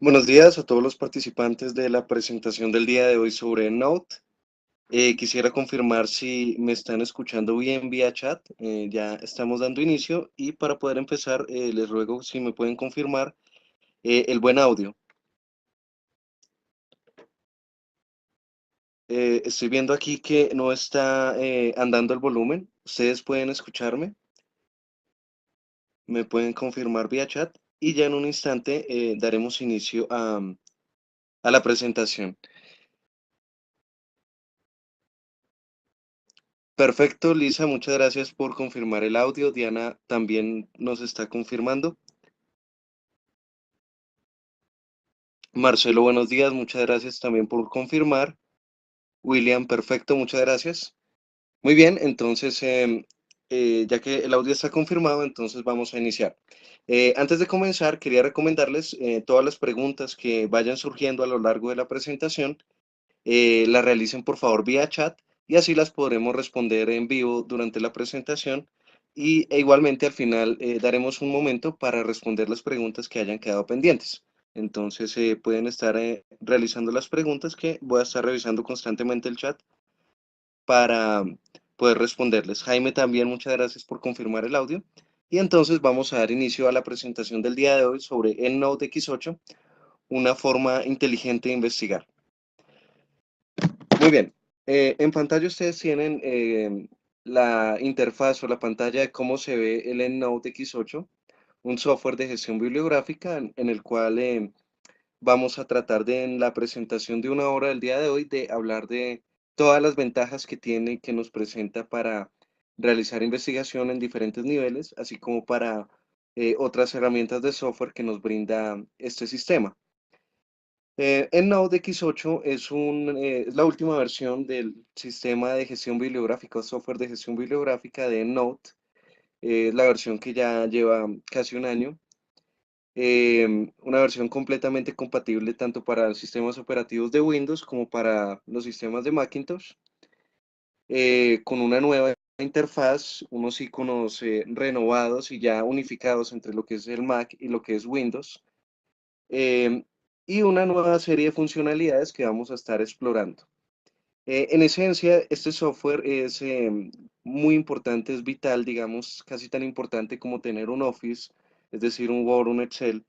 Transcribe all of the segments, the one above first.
Buenos días a todos los participantes de la presentación del día de hoy sobre Note. Quisiera confirmar si me están escuchando bien vía chat. Ya estamos dando inicio y para poder empezar les ruego si me pueden confirmar el buen audio. Estoy viendo aquí que no está andando el volumen. ¿Ustedes pueden escucharme? ¿Me pueden confirmar vía chat? Y ya en un instante daremos inicio a la presentación. Perfecto, Lisa, muchas gracias por confirmar el audio. Diana también nos está confirmando. Marcelo, buenos días, muchas gracias también por confirmar. William, perfecto, muchas gracias. Muy bien, entonces, ya que el audio está confirmado, entonces vamos a iniciar. Antes de comenzar, quería recomendarles todas las preguntas que vayan surgiendo a lo largo de la presentación, las realicen por favor vía chat y así las podremos responder en vivo durante la presentación e igualmente al final daremos un momento para responder las preguntas que hayan quedado pendientes. Entonces pueden estar realizando las preguntas que voy a estar revisando constantemente el chat para poder responderles. Jaime, también muchas gracias por confirmar el audio. Y entonces vamos a dar inicio a la presentación del día de hoy sobre EndNote X8, una forma inteligente de investigar. Muy bien. En pantalla ustedes tienen la interfaz o la pantalla de cómo se ve el EndNote X8, un software de gestión bibliográfica en el cual vamos a tratar de, en la presentación de una hora del día de hoy, de hablar de todas las ventajas que tiene y que nos presenta para realizar investigación en diferentes niveles, así como para otras herramientas de software que nos brinda este sistema. EndNote X8 es la última versión del sistema de gestión bibliográfica o software de gestión bibliográfica de EndNote. Es la versión que ya lleva casi un año. Una versión completamente compatible tanto para los sistemas operativos de Windows como para los sistemas de Macintosh, con una nueva interfaz, unos iconos renovados y ya unificados entre lo que es el Mac y lo que es Windows, em, y una nueva serie de funcionalidades que vamos a estar explorando. En esencia, este software es muy importante, es vital, digamos, casi tan importante como tener un Office, es decir, un Word, un Excel,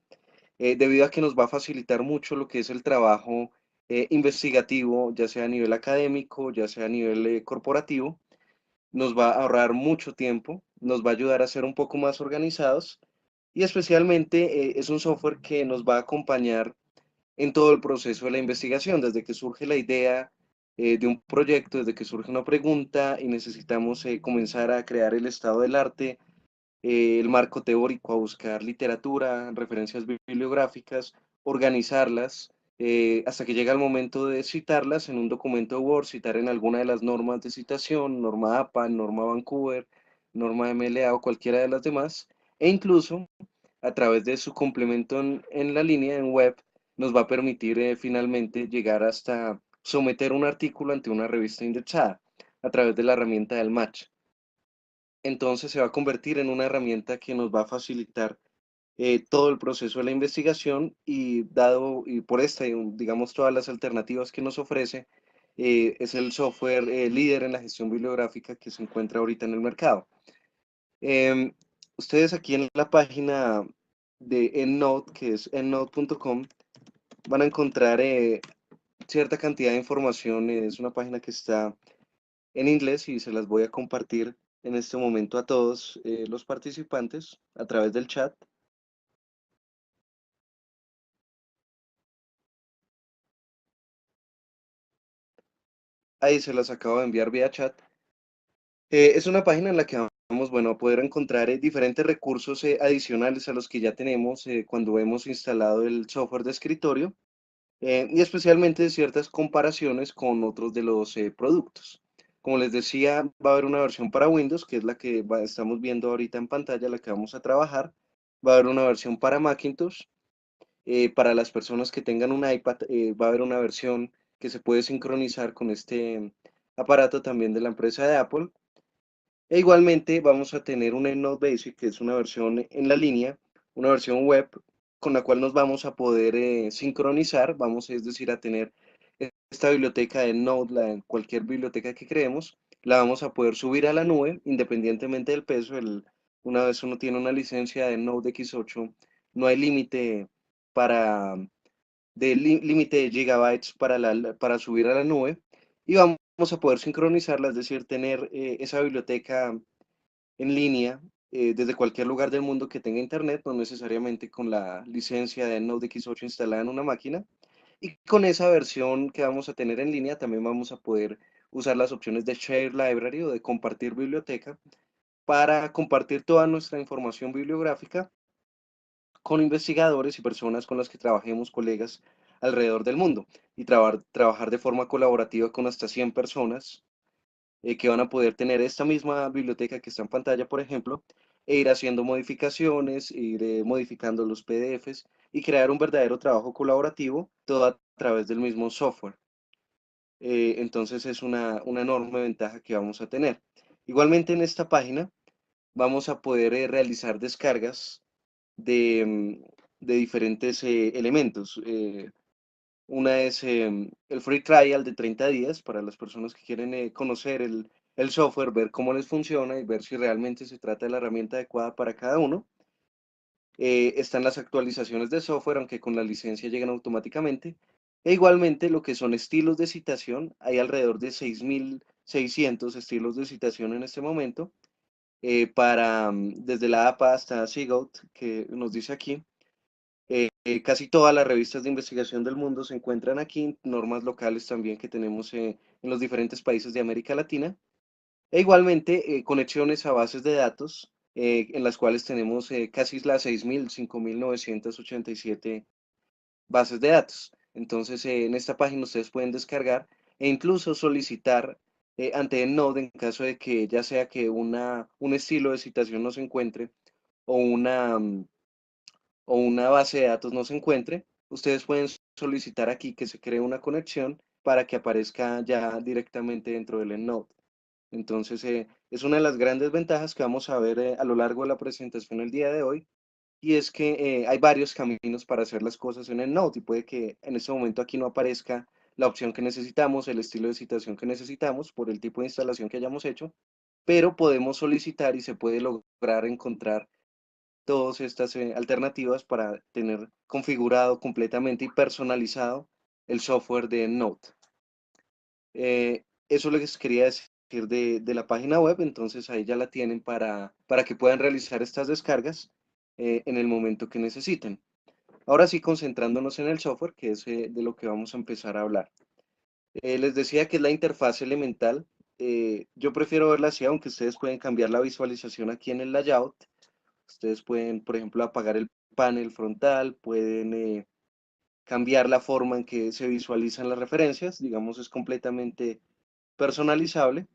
debido a que nos va a facilitar mucho lo que es el trabajo investigativo, ya sea a nivel académico, ya sea a nivel corporativo, nos va a ahorrar mucho tiempo, nos va a ayudar a ser un poco más organizados y especialmente es un software que nos va a acompañar en todo el proceso de la investigación, desde que surge la idea de un proyecto, desde que surge una pregunta y necesitamos comenzar a crear el estado del arte, el marco teórico, a buscar literatura, referencias bibliográficas, organizarlas, hasta que llega el momento de citarlas en un documento Word, citar en alguna de las normas de citación, norma APA, norma Vancouver, norma MLA o cualquiera de las demás, e incluso a través de su complemento en la línea, en web, nos va a permitir finalmente llegar hasta someter un artículo ante una revista indexada a través de la herramienta del Match. Entonces se va a convertir en una herramienta que nos va a facilitar todo el proceso de la investigación y dado y por esta, y digamos, todas las alternativas que nos ofrece, es el software líder en la gestión bibliográfica que se encuentra ahorita en el mercado. Em, Ustedes aquí en la página de EndNote, que es endnote.com, van a encontrar cierta cantidad de información. Es una página que está en inglés y se las voy a compartir en este momento a todos los participantes a través del chat. Ahí se las acabo de enviar vía chat. Es una página en la que vamos, bueno, a poder encontrar diferentes recursos adicionales a los que ya tenemos cuando hemos instalado el software de escritorio y especialmente ciertas comparaciones con otros de los productos. Como les decía, va a haber una versión para Windows, que es la que estamos viendo ahorita en pantalla, la que vamos a trabajar. Va a haber una versión para Macintosh. Para las personas que tengan un iPad, va a haber una versión que se puede sincronizar con este aparato también de la empresa de Apple. E igualmente vamos a tener un EndNote Basic, que es una versión en la línea, una versión web con la cual nos vamos a poder sincronizar, vamos es decir, a tener esta biblioteca de Node, cualquier biblioteca que creemos, la vamos a poder subir a la nube independientemente del peso. Una vez uno tiene una licencia de Node X8, no hay límite para límite de gigabytes para subir a la nube y vamos a poder sincronizarla, es decir, tener esa biblioteca en línea desde cualquier lugar del mundo que tenga internet, no necesariamente con la licencia de Node X8 instalada en una máquina. Y con esa versión que vamos a tener en línea también vamos a poder usar las opciones de Share Library o de compartir biblioteca para compartir toda nuestra información bibliográfica con investigadores y personas con las que trabajemos, colegas alrededor del mundo, y trabajar de forma colaborativa con hasta 100 personas que van a poder tener esta misma biblioteca que está en pantalla, por ejemplo, e ir haciendo modificaciones, ir modificando los PDFs y crear un verdadero trabajo colaborativo, todo a través del mismo software. Entonces es una enorme ventaja que vamos a tener. Igualmente en esta página vamos a poder realizar descargas de diferentes elementos. Una es el free trial de 30 días para las personas que quieren conocer el software, ver cómo les funciona y ver si realmente se trata de la herramienta adecuada para cada uno. Están las actualizaciones de software, aunque con la licencia llegan automáticamente. E igualmente lo que son estilos de citación, hay alrededor de 6.600 estilos de citación en este momento, desde la APA hasta Seagoat, que nos dice aquí. Casi todas las revistas de investigación del mundo se encuentran aquí, normas locales también que tenemos en los diferentes países de América Latina, e igualmente conexiones a bases de datos, en las cuales tenemos casi las 5.987 bases de datos. Entonces, en esta página ustedes pueden descargar e incluso solicitar ante Node en caso de que ya sea que un estilo de citación no se encuentre o una base de datos no se encuentre, ustedes pueden solicitar aquí que se cree una conexión para que aparezca ya directamente dentro del EndNote. Entonces, es una de las grandes ventajas que vamos a ver a lo largo de la presentación el día de hoy, y es que hay varios caminos para hacer las cosas en EndNote y puede que en este momento aquí no aparezca la opción que necesitamos, el estilo de citación que necesitamos por el tipo de instalación que hayamos hecho, pero podemos solicitar y se puede lograr encontrar todas estas alternativas para tener configurado completamente y personalizado el software de Note. Eso les quería decir de la página web, entonces ahí ya la tienen para que puedan realizar estas descargas en el momento que necesiten. Ahora sí, concentrándonos en el software, que es de lo que vamos a empezar a hablar. Les decía que es la interfaz elemental. Yo prefiero verla así, aunque ustedes pueden cambiar la visualización aquí en el layout. Ustedes pueden, por ejemplo, apagar el panel frontal, pueden cambiar la forma en que se visualizan las referencias, digamos, es completamente personalizable.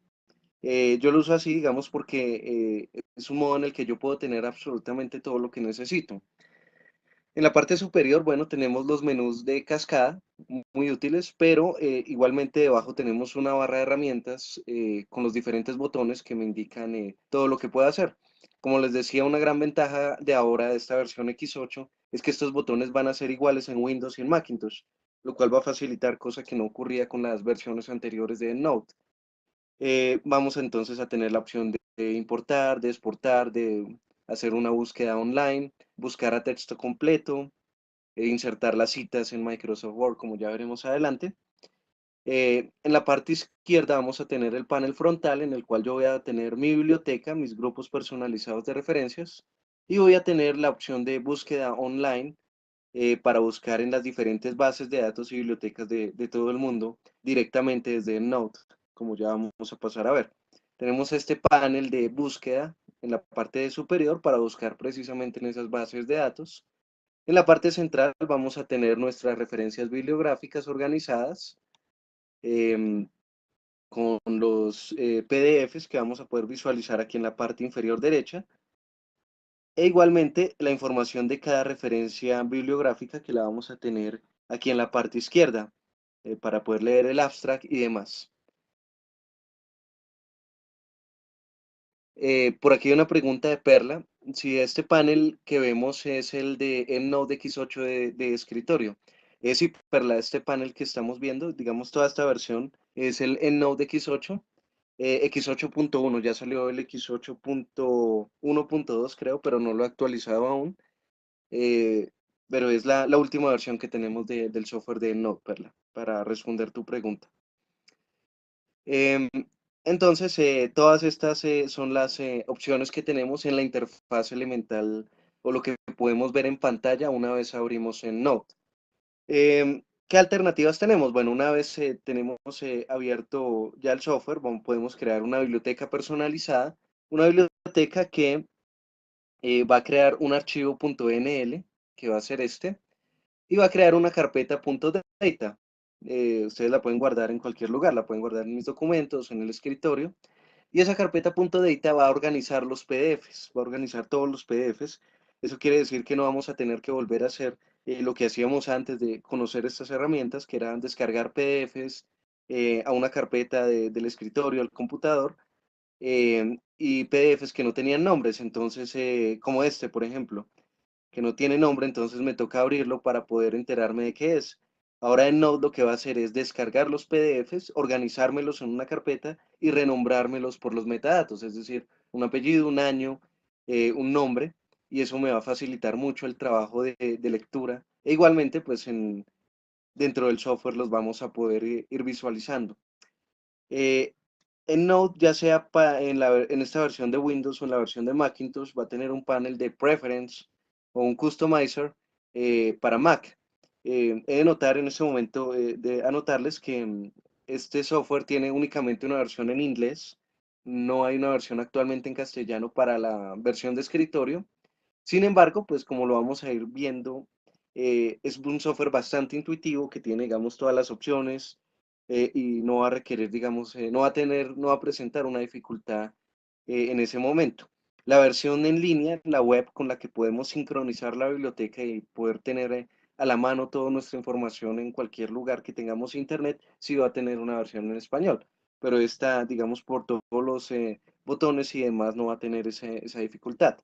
Yo lo uso así, digamos, porque es un modo en el que yo puedo tener absolutamente todo lo que necesito. En la parte superior, bueno, tenemos los menús de cascada, muy útiles, pero igualmente debajo tenemos una barra de herramientas con los diferentes botones que me indican todo lo que puedo hacer. Como les decía, una gran ventaja de ahora de esta versión X8 es que estos botones van a ser iguales en Windows y en Macintosh, lo cual va a facilitar cosa que no ocurría con las versiones anteriores de Note. Vamos entonces a tener la opción de importar, de exportar, de hacer una búsqueda online, buscar a texto completo, insertar las citas en Microsoft Word, como ya veremos adelante. En la parte izquierda vamos a tener el panel frontal en el cual yo voy a tener mi biblioteca, mis grupos personalizados de referencias y voy a tener la opción de búsqueda online para buscar en las diferentes bases de datos y bibliotecas de todo el mundo directamente desde Node, como ya vamos a pasar a ver. Tenemos este panel de búsqueda en la parte superior para buscar precisamente en esas bases de datos. En la parte central vamos a tener nuestras referencias bibliográficas organizadas em, con los PDFs que vamos a poder visualizar aquí en la parte inferior derecha. E igualmente la información de cada referencia bibliográfica que la vamos a tener aquí en la parte izquierda para poder leer el abstract y demás. Por aquí hay una pregunta de Perla. si este panel que vemos es el de EndNote X8 de escritorio. Sí, Perla, este panel que estamos viendo, digamos toda esta versión, es el EndNote X8, X8.1, ya salió el X8.1.2 creo, pero no lo he actualizado aún. eh, pero es la última versión que tenemos del software de EndNote, Perla, para responder tu pregunta. Em, entonces, todas estas son las opciones que tenemos en la interfaz elemental o lo que podemos ver en pantalla una vez abrimos en Node. ¿Qué alternativas tenemos? Bueno, una vez tenemos abierto ya el software, podemos crear una biblioteca personalizada, una biblioteca que va a crear un archivo .nl, que va a ser este, y va a crear una carpeta .data. Ustedes la pueden guardar en cualquier lugar, la pueden guardar en mis documentos, en el escritorio, y esa carpeta .data va a organizar los PDFs, va a organizar todos los PDFs. Eso quiere decir que no vamos a tener que volver a hacer lo que hacíamos antes de conocer estas herramientas, que eran descargar PDFs a una carpeta del escritorio, al computador, y PDFs que no tenían nombres. Entonces, como este, por ejemplo, que no tiene nombre, entonces me toca abrirlo para poder enterarme de qué es. Ahora en Node lo que va a hacer es descargar los PDFs, organizármelos en una carpeta y renombrármelos por los metadatos, es decir, un apellido, un año, un nombre, y eso me va a facilitar mucho el trabajo de lectura. E igualmente, pues dentro del software los vamos a poder ir visualizando. Eh, en Node, ya sea en esta versión de Windows o en la versión de Macintosh, va a tener un panel de Preference o un Customizer para Mac. He de notar en este momento, de anotarles que este software tiene únicamente una versión en inglés. No hay una versión actualmente en castellano para la versión de escritorio. Sin embargo, pues como lo vamos a ir viendo, es un software bastante intuitivo que tiene, digamos, todas las opciones y no va a requerir, digamos, no va a presentar una dificultad en ese momento. La versión en línea, la web con la que podemos sincronizar la biblioteca y poder tener a la mano toda nuestra información en cualquier lugar que tengamos internet, sí va a tener una versión en español. Pero esta, digamos, por todos los botones y demás, no va a tener esa dificultad.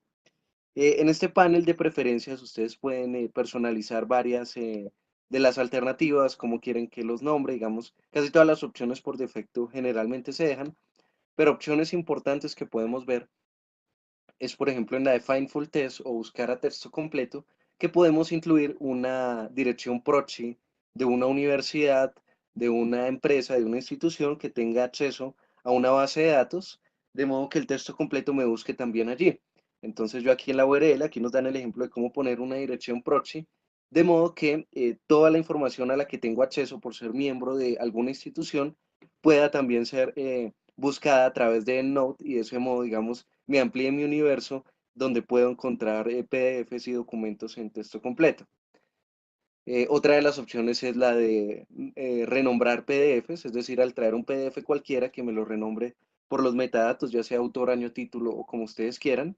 En este panel de preferencias ustedes pueden personalizar varias de las alternativas, como quieren que los nombre, digamos, casi todas las opciones por defecto generalmente se dejan, pero opciones importantes que podemos ver es, por ejemplo, en la de Find Full Text o buscar a texto completo, que podemos incluir una dirección proxy de una universidad, de una empresa, de una institución que tenga acceso a una base de datos, de modo que el texto completo me busque también allí. Entonces yo aquí en la URL, aquí nos dan el ejemplo de cómo poner una dirección proxy, de modo que toda la información a la que tengo acceso por ser miembro de alguna institución pueda también ser buscada a través de EndNote y de ese modo, digamos, me amplíe mi universo donde puedo encontrar PDFs y documentos en texto completo. Otra de las opciones es la de renombrar PDFs, es decir, al traer un PDF cualquiera que me lo renombre por los metadatos, ya sea autor, año, título o como ustedes quieran.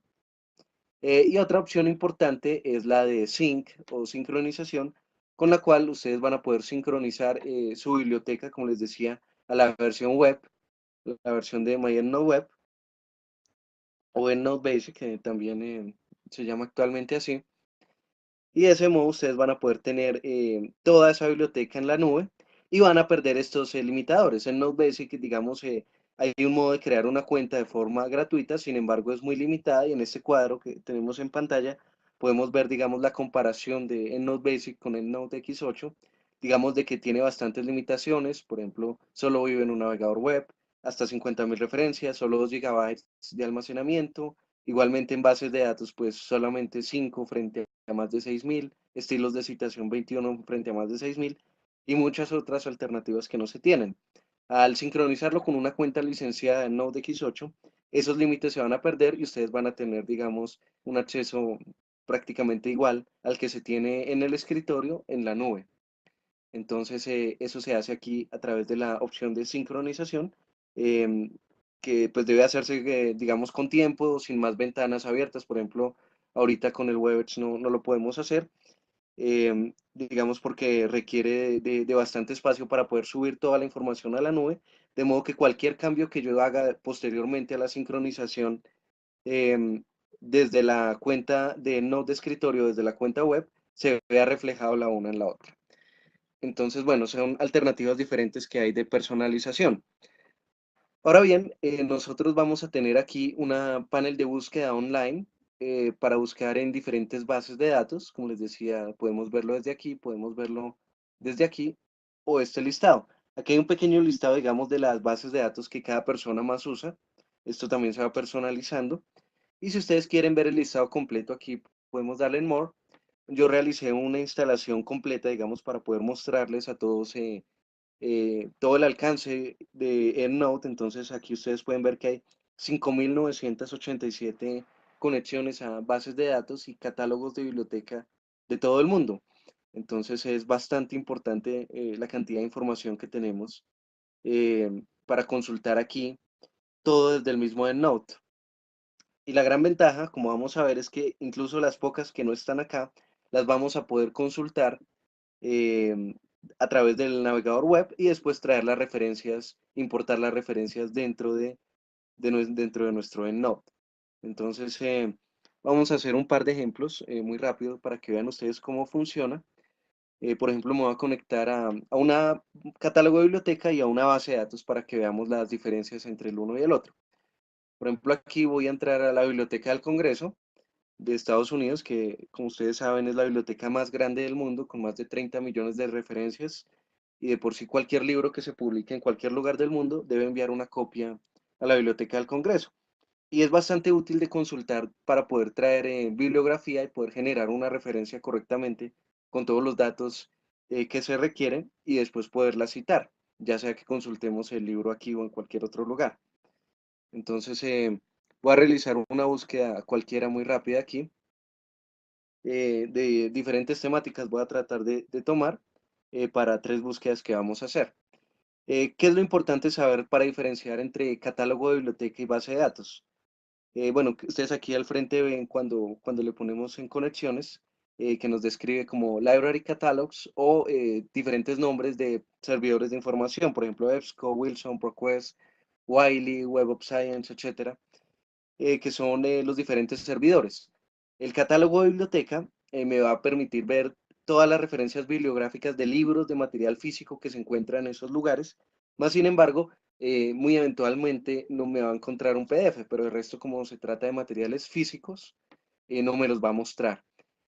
Y otra opción importante es la de sync o sincronización, con la cual ustedes van a poder sincronizar su biblioteca, como les decía, a la versión web, la versión de MyEndNote Web o EndNote Basic, que también se llama actualmente así. Y de ese modo ustedes van a poder tener toda esa biblioteca en la nube y van a perder estos limitadores. En Node Basic, digamos, hay un modo de crear una cuenta de forma gratuita, sin embargo es muy limitada y en este cuadro que tenemos en pantalla podemos ver, digamos, la comparación de EndNote Basic con EndNote X8, digamos, de que tiene bastantes limitaciones, por ejemplo, solo vive en un navegador web, hasta 50.000 referencias, solo 2 gigabytes de almacenamiento, igualmente en bases de datos, pues solamente 5 frente a más de 6.000, estilos de citación 21 frente a más de 6.000 y muchas otras alternativas que no se tienen. Al sincronizarlo con una cuenta licenciada en Node X8, esos límites se van a perder y ustedes van a tener, digamos, un acceso prácticamente igual al que se tiene en el escritorio en la nube. Entonces, eso se hace aquí a través de la opción de sincronización, em, que pues debe hacerse, digamos, con tiempo, sin más ventanas abiertas. Por ejemplo, ahorita con el WebEx no lo podemos hacer, digamos, porque requiere de bastante espacio para poder subir toda la información a la nube, de modo que cualquier cambio que yo haga posteriormente a la sincronización, desde la cuenta de Node de escritorio, desde la cuenta web, se vea reflejado la una en la otra. Entonces, bueno, son alternativas diferentes que hay de personalización. Ahora bien, nosotros vamos a tener aquí una panel de búsqueda online para buscar en diferentes bases de datos. Como les decía, podemos verlo desde aquí, podemos verlo desde aquí o este listado. Aquí hay un pequeño listado, digamos, de las bases de datos que cada persona más usa. Esto también se va personalizando. Y si ustedes quieren ver el listado completo, aquí podemos darle en More. Yo realicé una instalación completa, digamos, para poder mostrarles a todos todo el alcance de EndNote. Entonces aquí ustedes pueden ver que hay 5.987 conexiones a bases de datos y catálogos de biblioteca de todo el mundo. Entonces es bastante importante la cantidad de información que tenemos para consultar aquí todo desde el mismo EndNote. Y la gran ventaja, como vamos a ver, es que incluso las pocas que no están acá, las vamos a poder consultar eh, a través del navegador web y después traer las referencias, importar las referencias dentro de nuestro EndNote. Entonces, vamos a hacer un par de ejemplos muy rápido para que vean ustedes cómo funciona. Por ejemplo, me voy a conectar a una catálogo de biblioteca y a una base de datos para que veamos las diferencias entre el uno y el otro. Por ejemplo, aquí voy a entrar a la Biblioteca del Congreso de Estados Unidos, que como ustedes saben es la biblioteca más grande del mundo, con más de 30 millones de referencias, y de por sí cualquier libro que se publique en cualquier lugar del mundo debe enviar una copia a la Biblioteca del Congreso. Y es bastante útil de consultar para poder traer bibliografía y poder generar una referencia correctamente con todos los datos que se requieren y después poderla citar, ya sea que consultemos el libro aquí o en cualquier otro lugar. Entonces, voy a realizar una búsqueda cualquiera muy rápida aquí de diferentes temáticas. Voy a tratar de tomar para tres búsquedas que vamos a hacer. ¿Qué es lo importante saber para diferenciar entre catálogo de biblioteca y base de datos? Bueno, que ustedes aquí al frente ven cuando le ponemos en conexiones que nos describe como Library Catalogs o diferentes nombres de servidores de información, por ejemplo, EBSCO, Wilson, ProQuest, Wiley, Web of Science, etcétera, que son los diferentes servidores. El catálogo de biblioteca me va a permitir ver todas las referencias bibliográficas de libros, de material físico que se encuentran en esos lugares, más sin embargo, muy eventualmente no me va a encontrar un PDF, pero el resto, como se trata de materiales físicos, no me los va a mostrar.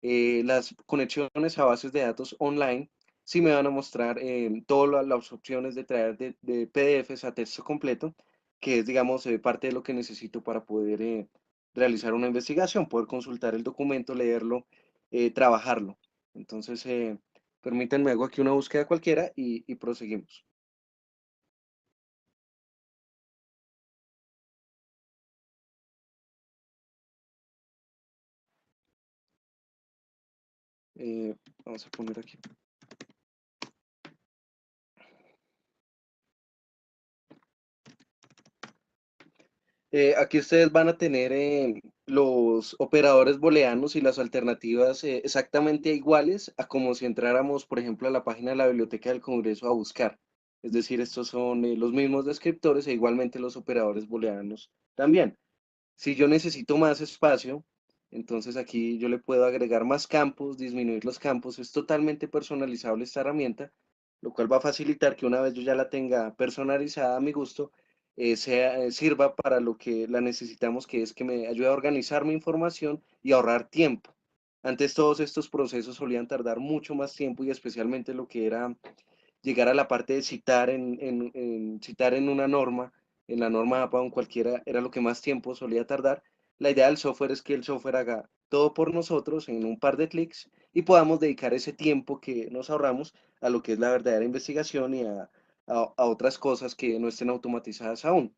Las conexiones a bases de datos online sí me van a mostrar todas las opciones de traer de PDFs a texto completo, que es, digamos, parte de lo que necesito para poder realizar una investigación, poder consultar el documento, leerlo, trabajarlo. Entonces, permítanme, hago aquí una búsqueda cualquiera y proseguimos. Eh, Vamos a poner aquí. Aquí ustedes van a tener los operadores booleanos y las alternativas exactamente iguales a como si entráramos, por ejemplo, a la página de la Biblioteca del Congreso a buscar. Es decir, estos son los mismos descriptores e igualmente los operadores booleanos también. Si yo necesito más espacio, entonces aquí yo le puedo agregar más campos, disminuir los campos. Es totalmente personalizable esta herramienta, lo cual va a facilitar que una vez yo ya la tenga personalizada a mi gusto, sirva para lo que la necesitamos, que es que me ayude a organizar mi información y ahorrar tiempo. Antes todos estos procesos solían tardar mucho más tiempo y especialmente lo que era llegar a la parte de citar citar en una norma, en la norma APA o en cualquiera, era lo que más tiempo solía tardar. La idea del software es que el software haga todo por nosotros en un par de clics y podamos dedicar ese tiempo que nos ahorramos a lo que es la verdadera investigación y a otras cosas que no estén automatizadas aún.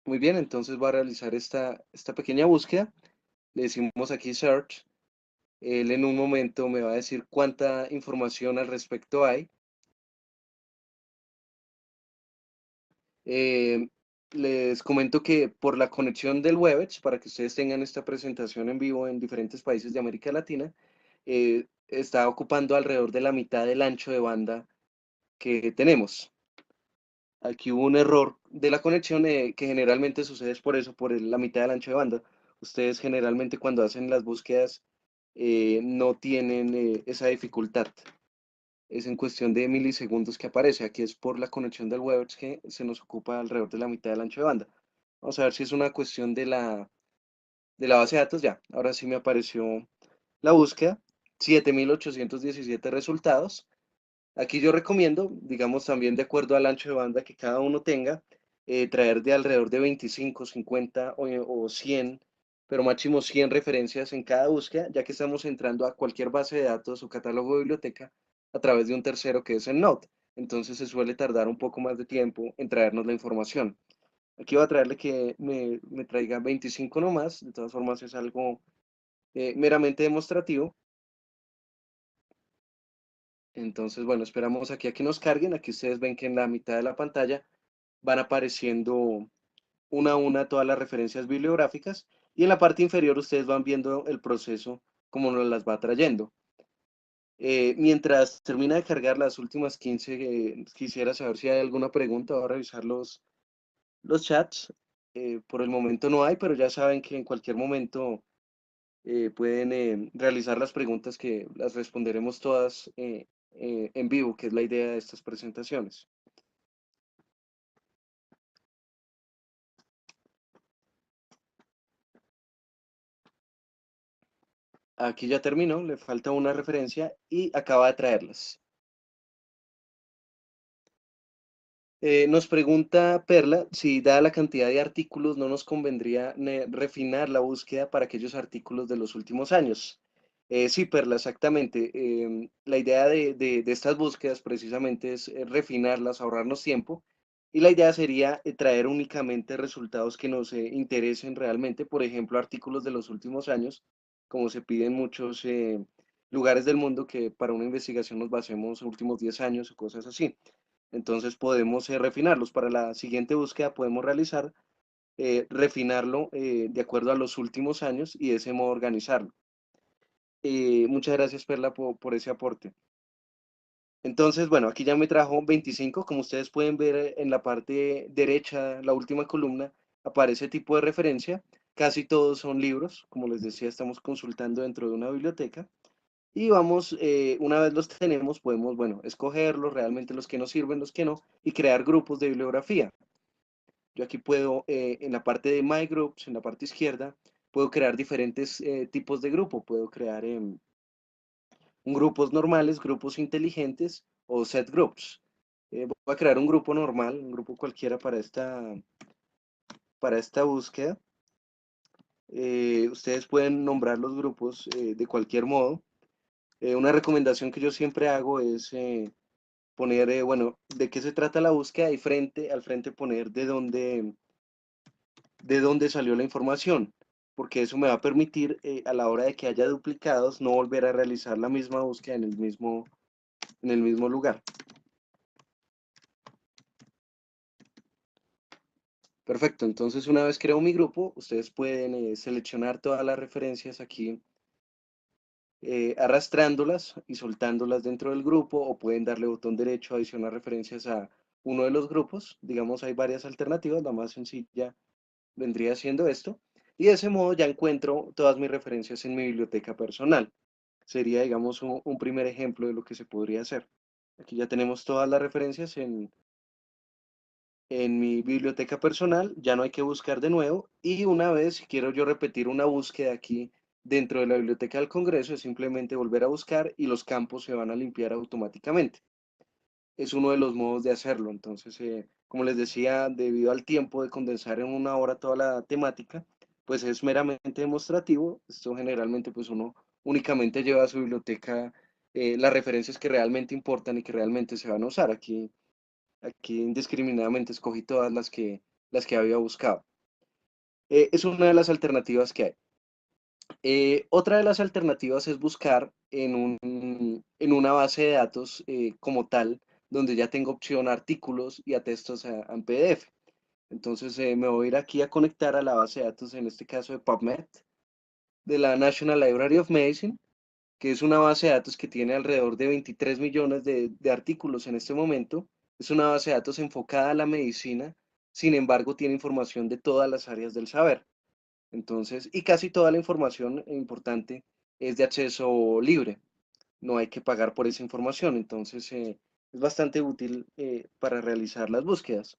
Muy bien, entonces voy a realizar esta pequeña búsqueda. Le decimos aquí search. Él en un momento me va a decir cuánta información al respecto hay. Eh, Les comento que por la conexión del Webex, para que ustedes tengan esta presentación en vivo en diferentes países de América Latina, está ocupando alrededor de la mitad del ancho de banda que tenemos. Aquí hubo un error de la conexión que generalmente sucede es por eso, por la mitad del ancho de banda. Ustedes generalmente cuando hacen las búsquedas no tienen esa dificultad. Es en cuestión de milisegundos que aparece. Aquí es por la conexión del Webex que se nos ocupa alrededor de la mitad del ancho de banda. Vamos a ver si es una cuestión de la base de datos. Ya, ahora sí me apareció la búsqueda. 7.817 resultados. Aquí yo recomiendo, digamos también de acuerdo al ancho de banda que cada uno tenga, traer de alrededor de 25, 50 o 100, pero máximo 100 referencias en cada búsqueda, ya que estamos entrando a cualquier base de datos o catálogo de biblioteca a través de un tercero que es el Node. Entonces se suele tardar un poco más de tiempo en traernos la información. Aquí voy a traerle que me traiga 25 nomás, de todas formas es algo meramente demostrativo. Entonces, bueno, esperamos aquí a que nos carguen. Aquí ustedes ven que en la mitad de la pantalla van apareciendo una a una todas las referencias bibliográficas y en la parte inferior ustedes van viendo el proceso como nos las va trayendo. Mientras termina de cargar las últimas 15, quisiera saber si hay alguna pregunta. Voy a revisar los chats. Por el momento no hay, pero ya saben que en cualquier momento pueden realizar las preguntas que las responderemos todas en vivo, que es la idea de estas presentaciones. Aquí ya terminó, le falta una referencia y acaba de traerlas. Nos pregunta Perla si dada la cantidad de artículos no nos convendría refinar la búsqueda para aquellos artículos de los últimos años. Sí, Perla, exactamente. La idea de estas búsquedas precisamente es refinarlas, ahorrarnos tiempo. Y la idea sería traer únicamente resultados que nos interesen realmente, por ejemplo, artículos de los últimos años, como se pide en muchos lugares del mundo que para una investigación nos basemos en los últimos 10 años o cosas así. Entonces podemos refinarlos. Para la siguiente búsqueda podemos realizar, refinarlo de acuerdo a los últimos años y de ese modo organizarlo. Muchas gracias, Perla, por ese aporte. Entonces, bueno, aquí ya me trajo 25. Como ustedes pueden ver en la parte derecha, la última columna, aparece tipo de referencia. Casi todos son libros. Como les decía, estamos consultando dentro de una biblioteca. Y vamos, una vez los tenemos, podemos, bueno, escogerlos, realmente los que nos sirven, los que no, y crear grupos de bibliografía. Yo aquí puedo, en la parte de My Groups, en la parte izquierda, puedo crear diferentes tipos de grupo. Puedo crear grupos normales, grupos inteligentes o set groups. Voy a crear un grupo normal, un grupo cualquiera para esta búsqueda. Ustedes pueden nombrar los grupos de cualquier modo. Una recomendación que yo siempre hago es poner, bueno, de qué se trata la búsqueda y al frente poner de dónde salió la información, porque eso me va a permitir a la hora de que haya duplicados no volver a realizar la misma búsqueda en el mismo lugar. Perfecto, entonces una vez creo mi grupo, ustedes pueden seleccionar todas las referencias aquí arrastrándolas y soltándolas dentro del grupo o pueden darle botón derecho a adicionar referencias a uno de los grupos. Digamos, hay varias alternativas, la más sencilla vendría siendo esto. Y de ese modo ya encuentro todas mis referencias en mi biblioteca personal. Sería, digamos, un primer ejemplo de lo que se podría hacer. Aquí ya tenemos todas las referencias en mi biblioteca personal, ya no hay que buscar de nuevo. Y una vez, si quiero yo repetir una búsqueda aquí dentro de la biblioteca del Congreso, es simplemente volver a buscar y los campos se van a limpiar automáticamente. Es uno de los modos de hacerlo. Entonces, como les decía, debido al tiempo de condensar en una hora toda la temática, pues es meramente demostrativo. Esto generalmente, pues uno únicamente lleva a su biblioteca las referencias que realmente importan y que realmente se van a usar. Aquí indiscriminadamente escogí todas las que había buscado. Es una de las alternativas que hay. Otra de las alternativas es buscar en una base de datos como tal, donde ya tengo opción a artículos y a textos en PDF. Entonces me voy a ir aquí a conectar a la base de datos, en este caso de PubMed, de la National Library of Medicine, que es una base de datos que tiene alrededor de 23 millones de artículos en este momento. Es una base de datos enfocada a la medicina, sin embargo, tiene información de todas las áreas del saber. Entonces, y casi toda la información importante es de acceso libre. No hay que pagar por esa información. Entonces, es bastante útil para realizar las búsquedas.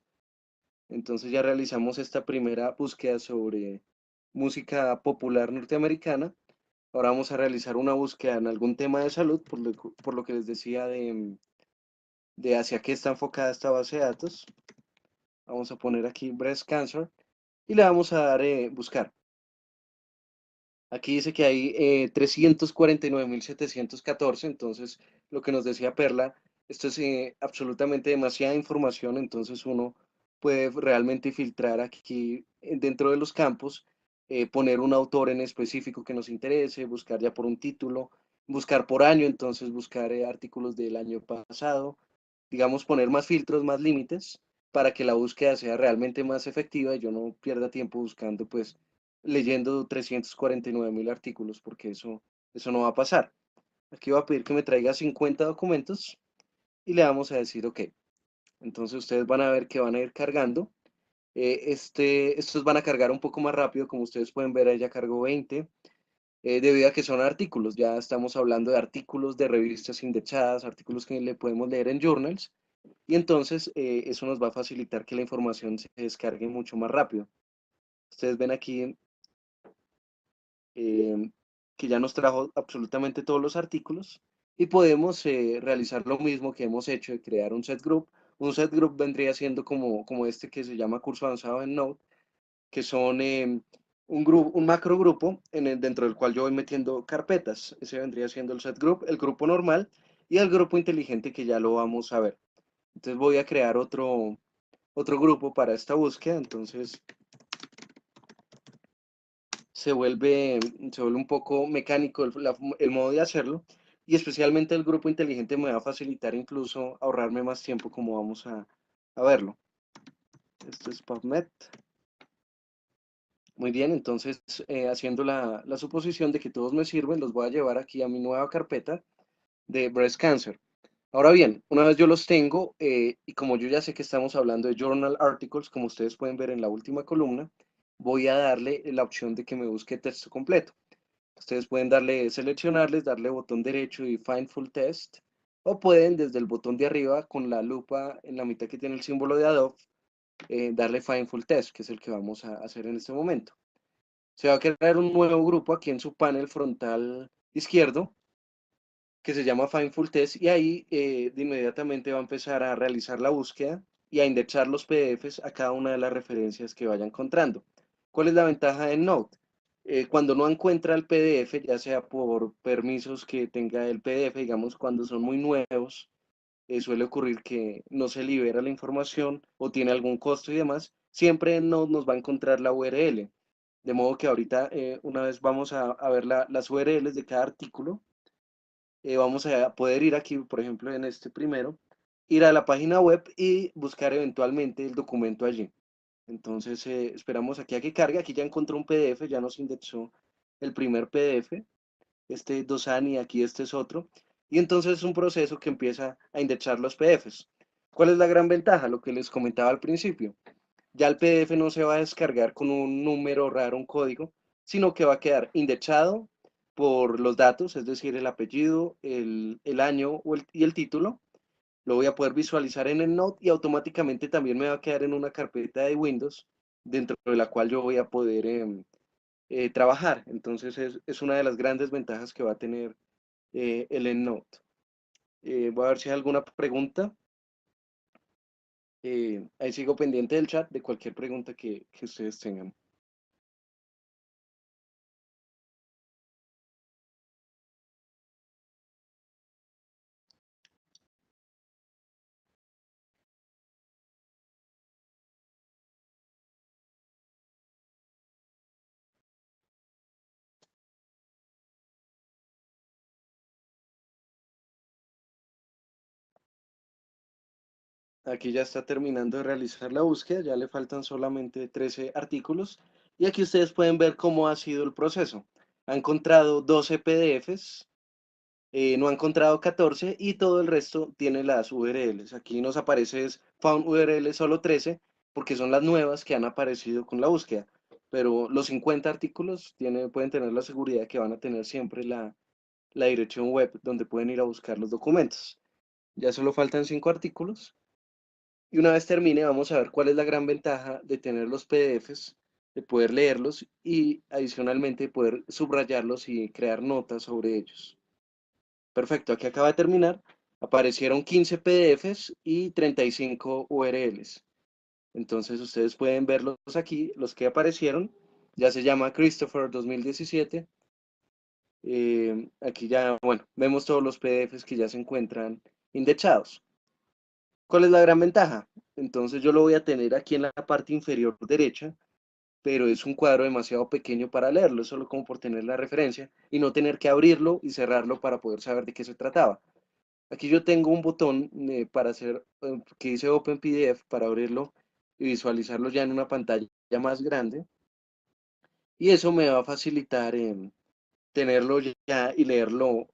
Entonces, ya realizamos esta primera búsqueda sobre música popular norteamericana. Ahora vamos a realizar una búsqueda en algún tema de salud, por lo que les decía de hacia qué está enfocada esta base de datos. Vamos a poner aquí breast cancer y le vamos a dar buscar. Aquí dice que hay 349.714, entonces lo que nos decía Perla, esto es absolutamente demasiada información, entonces uno puede realmente filtrar aquí dentro de los campos, poner un autor en específico que nos interese, buscar ya por un título, buscar por año, entonces buscar artículos del año pasado, digamos poner más filtros, más límites, para que la búsqueda sea realmente más efectiva y yo no pierda tiempo buscando pues leyendo 349.000 artículos, porque eso no va a pasar. Aquí voy a pedir que me traiga 50 documentos y le vamos a decir OK. Entonces ustedes van a ver que van a ir cargando. Estos van a cargar un poco más rápido, como ustedes pueden ver, ahí ya cargó 20, debido a que son artículos. Ya estamos hablando de artículos de revistas indexadas, artículos que le podemos leer en journals, y entonces eso nos va a facilitar que la información se descargue mucho más rápido. Ustedes ven aquí eh, que ya nos trajo absolutamente todos los artículos y podemos realizar lo mismo que hemos hecho de crear un set group. Un set group vendría siendo como este que se llama curso avanzado en Node, que son un macro grupo dentro del cual yo voy metiendo carpetas. Ese vendría siendo el set group, el grupo normal y el grupo inteligente que ya lo vamos a ver. Entonces voy a crear otro grupo para esta búsqueda. Entonces se vuelve un poco mecánico el modo de hacerlo, y especialmente el grupo inteligente me va a facilitar incluso ahorrarme más tiempo, como vamos a verlo. Esto es PubMed. Muy bien, entonces haciendo la suposición de que todos me sirven, los voy a llevar aquí a mi nueva carpeta de Breast Cancer. Ahora bien, una vez yo los tengo, y como yo ya sé que estamos hablando de Journal Articles, como ustedes pueden ver en la última columna, voy a darle la opción de que me busque texto completo. Ustedes pueden seleccionarles, darle botón derecho y Find Full Text, o pueden desde el botón de arriba con la lupa en la mitad que tiene el símbolo de Adobe, darle Find Full Text, que es el que vamos a hacer en este momento. Se va a crear un nuevo grupo aquí en su panel frontal izquierdo, que se llama Find Full Text, y ahí de inmediatamente va a empezar a realizar la búsqueda y a indexar los PDFs a cada una de las referencias que vaya encontrando. ¿Cuál es la ventaja de Node? Cuando no encuentra el PDF, ya sea por permisos que tenga el PDF, digamos, cuando son muy nuevos, suele ocurrir que no se libera la información o tiene algún costo y demás, siempre Node nos va a encontrar la URL. De modo que ahorita, una vez vamos a ver las URLs de cada artículo, vamos a poder ir aquí, por ejemplo, en este primero, ir a la página web y buscar eventualmente el documento allí. Entonces, esperamos aquí a que cargue. Aquí ya encontró un PDF, ya nos indexó el primer PDF, este Dosani, aquí este es otro. Y entonces es un proceso que empieza a indexar los PDFs. ¿Cuál es la gran ventaja? Lo que les comentaba al principio. Ya el PDF no se va a descargar con un número raro, un código, sino que va a quedar indexado por los datos, es decir, el apellido, el año y el título. Lo voy a poder visualizar en el Note y automáticamente también me va a quedar en una carpeta de Windows dentro de la cual yo voy a poder trabajar. Entonces es una de las grandes ventajas que va a tener el EndNote. Voy a ver si hay alguna pregunta. Ahí sigo pendiente del chat de cualquier pregunta que ustedes tengan. Aquí ya está terminando de realizar la búsqueda, ya le faltan solamente 13 artículos y aquí ustedes pueden ver cómo ha sido el proceso. Ha encontrado 12 PDFs, no ha encontrado 14 y todo el resto tiene las URLs. Aquí nos aparece es found URL solo 13 porque son las nuevas que han aparecido con la búsqueda. Pero los 50 artículos pueden tener la seguridad que van a tener siempre la dirección web donde pueden ir a buscar los documentos. Ya solo faltan 5 artículos. Y una vez termine, vamos a ver cuál es la gran ventaja de tener los PDFs, de poder leerlos y adicionalmente poder subrayarlos y crear notas sobre ellos. Perfecto, aquí acaba de terminar. Aparecieron 15 PDFs y 35 URLs. Entonces ustedes pueden verlos aquí, los que aparecieron. Ya se llama Christopher 2017. Aquí ya, bueno, vemos todos los PDFs que ya se encuentran indexados. ¿Cuál es la gran ventaja? Entonces yo lo voy a tener aquí en la parte inferior derecha, pero es un cuadro demasiado pequeño para leerlo, solo como por tener la referencia y no tener que abrirlo y cerrarlo para poder saber de qué se trataba. Aquí yo tengo un botón para hacer, que dice Open PDF para abrirlo y visualizarlo ya en una pantalla más grande. Y eso me va a facilitar tenerlo ya y leerlo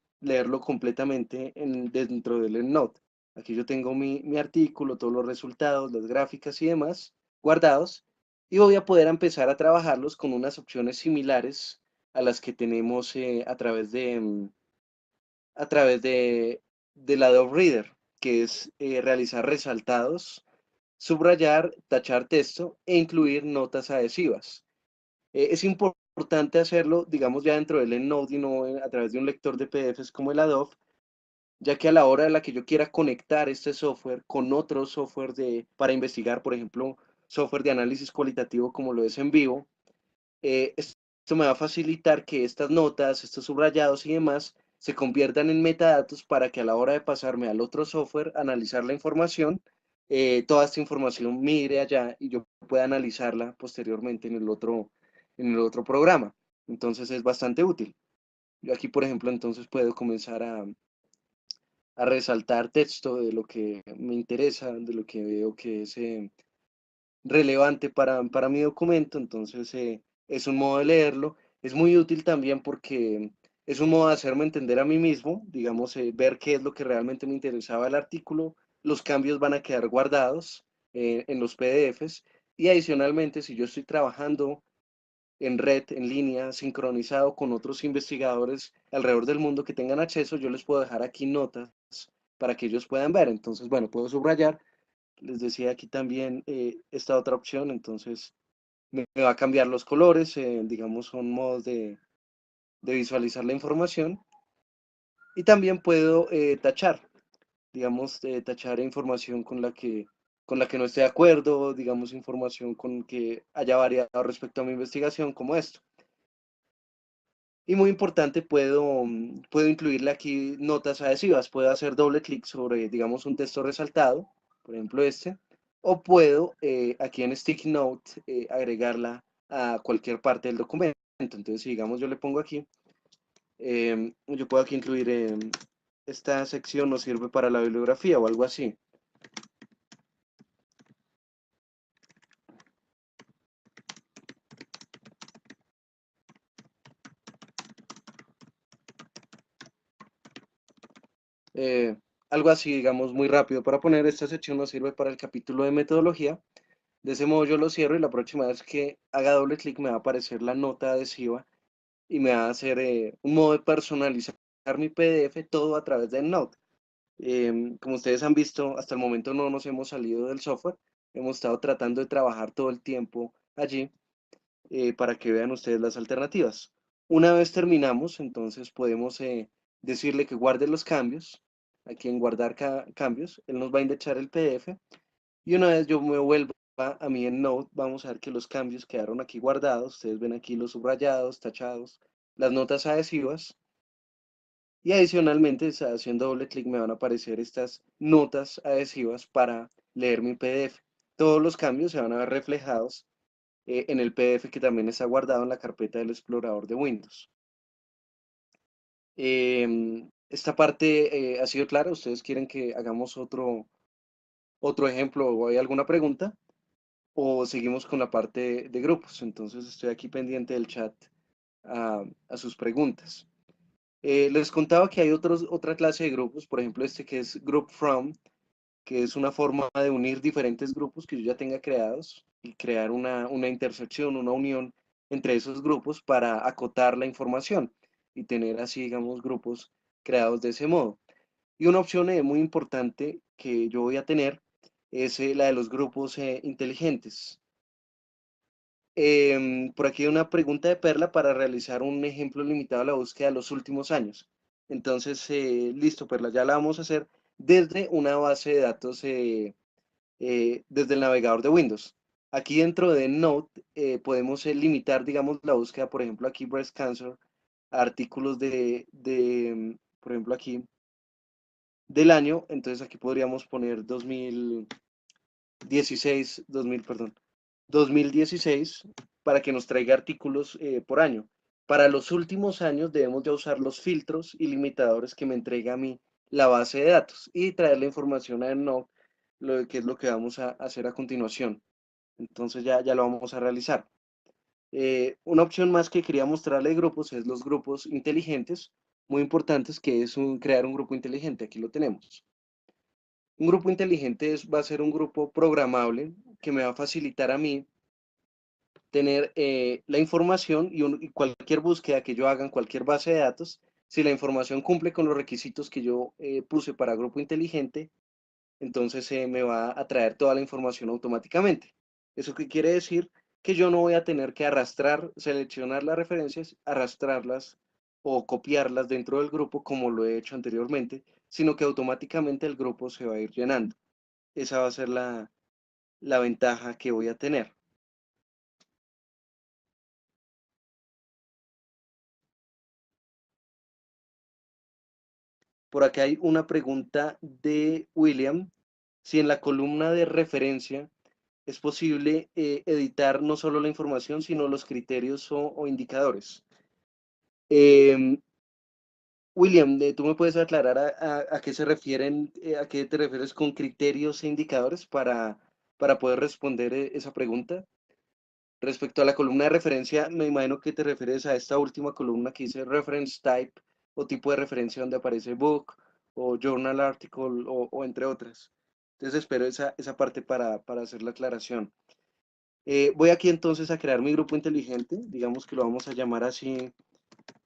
completamente dentro del EndNote. Aquí yo tengo mi artículo, todos los resultados, las gráficas y demás guardados. Y voy a poder empezar a trabajarlos con unas opciones similares a las que tenemos a través del Adobe Reader, que es realizar resaltados, subrayar, tachar texto e incluir notas adhesivas. Es importante hacerlo, digamos, ya dentro del EndNote y no a través de un lector de PDFs como el Adobe, ya que a la hora de la que yo quiera conectar este software con otro software para investigar, por ejemplo, software de análisis cualitativo como lo es en vivo, esto me va a facilitar que estas notas, estos subrayados y demás se conviertan en metadatos para que a la hora de pasarme al otro software, analizar la información, toda esta información migre allá y yo pueda analizarla posteriormente en el otro programa. Entonces es bastante útil. Yo aquí, por ejemplo, entonces puedo comenzar a resaltar texto de lo que me interesa, de lo que veo que es relevante para mi documento, entonces es un modo de leerlo. Es muy útil también porque es un modo de hacerme entender a mí mismo, digamos, ver qué es lo que realmente me interesaba del artículo, los cambios van a quedar guardados en los PDFs y adicionalmente si yo estoy trabajando en red, en línea, sincronizado con otros investigadores alrededor del mundo que tengan acceso, yo les puedo dejar aquí notas para que ellos puedan ver. Entonces, bueno, puedo subrayar les decía aquí también esta otra opción, entonces me va a cambiar los colores, digamos, son modos de visualizar la información. Y también puedo tachar, digamos, tachar información con la que no esté de acuerdo, digamos, información con que haya variado respecto a mi investigación, como esto. Y muy importante, puedo incluirle aquí notas adhesivas, puedo hacer doble clic sobre, digamos, un texto resaltado, por ejemplo este, o puedo aquí en Sticky Note agregarla a cualquier parte del documento. Entonces, si digamos yo le pongo aquí, yo puedo aquí incluir esta sección nos sirve para la bibliografía o algo así. Eh, Algo así, digamos, muy rápido para poner esta sección nos sirve para el capítulo de metodología. De ese modo yo lo cierro y la próxima vez que haga doble clic me va a aparecer la nota adhesiva y me va a hacer un modo de personalizar mi PDF todo a través de Note. Como ustedes han visto, hasta el momento no nos hemos salido del software. Hemos estado tratando de trabajar todo el tiempo allí para que vean ustedes las alternativas. Una vez terminamos, entonces podemos decirle que guarde los cambios. Aquí en guardar cambios, él nos va a indexar el PDF y una vez yo me vuelva a mí en Note, vamos a ver que los cambios quedaron aquí guardados. Ustedes ven aquí los subrayados, tachados, las notas adhesivas. Y adicionalmente, haciendo doble clic, me van a aparecer estas notas adhesivas para leer mi PDF. Todos los cambios se van a ver reflejados en el PDF que también está guardado en la carpeta del explorador de Windows. Esta parte ha sido clara. ¿Ustedes quieren que hagamos otro ejemplo o hay alguna pregunta? ¿O seguimos con la parte de grupos? Entonces estoy aquí pendiente del chat a sus preguntas. Les contaba que hay otra clase de grupos, por ejemplo, este que es Group From, que es una forma de unir diferentes grupos que yo ya tenga creados y crear una intersección, una unión entre esos grupos para acotar la información y tener así, digamos, grupos creados de ese modo. Y una opción muy importante que yo voy a tener es la de los grupos inteligentes. Por aquí hay una pregunta de Perla para realizar un ejemplo limitado a la búsqueda de los últimos años. Entonces, listo, Perla, ya la vamos a hacer desde una base de datos, desde el navegador de Windows. Aquí dentro de Note podemos limitar, digamos, la búsqueda, por ejemplo, aquí Breast Cancer, a artículos por ejemplo, aquí del año. Entonces aquí podríamos poner 2016, 2000, perdón, 2016 para que nos traiga artículos por año. Para los últimos años debemos de usar los filtros y limitadores que me entrega a mí la base de datos y traer la información a Node, que es lo que vamos a hacer a continuación. Entonces ya lo vamos a realizar. Una opción más que quería mostrarle de grupos es los grupos inteligentes, muy importantes, que es crear un grupo inteligente. Aquí lo tenemos. Un grupo inteligente va a ser un grupo programable que me va a facilitar a mí tener la información y cualquier búsqueda que yo haga en cualquier base de datos. Si la información cumple con los requisitos que yo puse para grupo inteligente, entonces me va a traer toda la información automáticamente. ¿Eso qué quiere decir? Que yo no voy a tener que arrastrar, seleccionar las referencias, arrastrarlas o copiarlas dentro del grupo como lo he hecho anteriormente, sino que automáticamente el grupo se va a ir llenando. Esa va a ser la ventaja que voy a tener. Por acá hay una pregunta de William. Si en la columna de referencia es posible editar no solo la información, sino los criterios o indicadores. Eh, William, ¿tú me puedes aclarar a qué se refieren, a qué te refieres con criterios e indicadores para poder responder esa pregunta? Respecto a la columna de referencia, me imagino que te refieres a esta última columna que dice reference type o tipo de referencia donde aparece book o journal article o entre otras. Entonces espero esa parte para hacer la aclaración. Voy aquí entonces a crear mi grupo inteligente, digamos que lo vamos a llamar así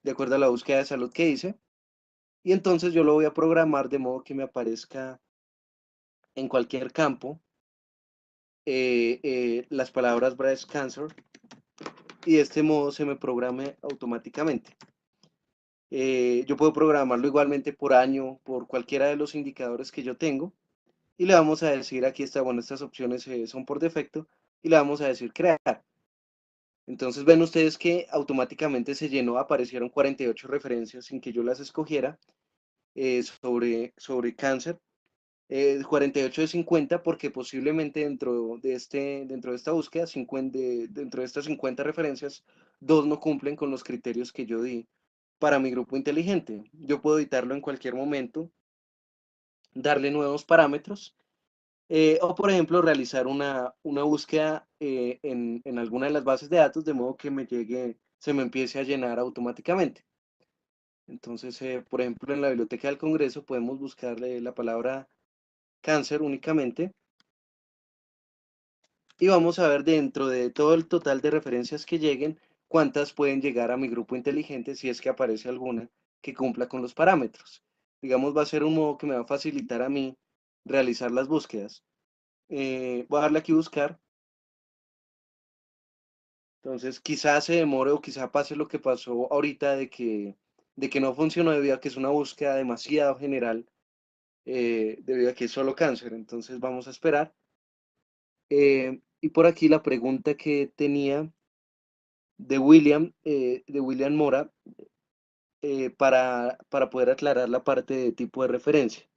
de acuerdo a la búsqueda de salud que hice. Y entonces yo lo voy a programar de modo que me aparezca en cualquier campo las palabras breast cancer y de este modo se me programe automáticamente. Yo puedo programarlo igualmente por año, por cualquiera de los indicadores que yo tengo. Y le vamos a decir, aquí está, bueno, estas opciones son por defecto, y le vamos a decir crear. Entonces ven ustedes que automáticamente se llenó, aparecieron 48 referencias sin que yo las escogiera sobre cáncer. 48 de 50 porque posiblemente dentro de esta búsqueda, dentro de estas 50 referencias, dos no cumplen con los criterios que yo di para mi grupo inteligente. Yo puedo editarlo en cualquier momento, darle nuevos parámetros o, por ejemplo, realizar una búsqueda en alguna de las bases de datos de modo que se me empiece a llenar automáticamente. Entonces, por ejemplo, en la Biblioteca del Congreso podemos buscarle la palabra cáncer únicamente y vamos a ver dentro de todo el total de referencias que lleguen, cuántas pueden llegar a mi grupo inteligente si es que aparece alguna que cumpla con los parámetros. Digamos, va a ser un modo que me va a facilitar a mí realizar las búsquedas. Voy a darle aquí buscar. Entonces, quizás se demore o quizá pase lo que pasó ahorita de que no funcionó debido a que es una búsqueda demasiado general, debido a que es solo cáncer. Entonces, vamos a esperar. Y por aquí la pregunta que tenía de William Mora, para poder aclarar la parte de tipo de referencia.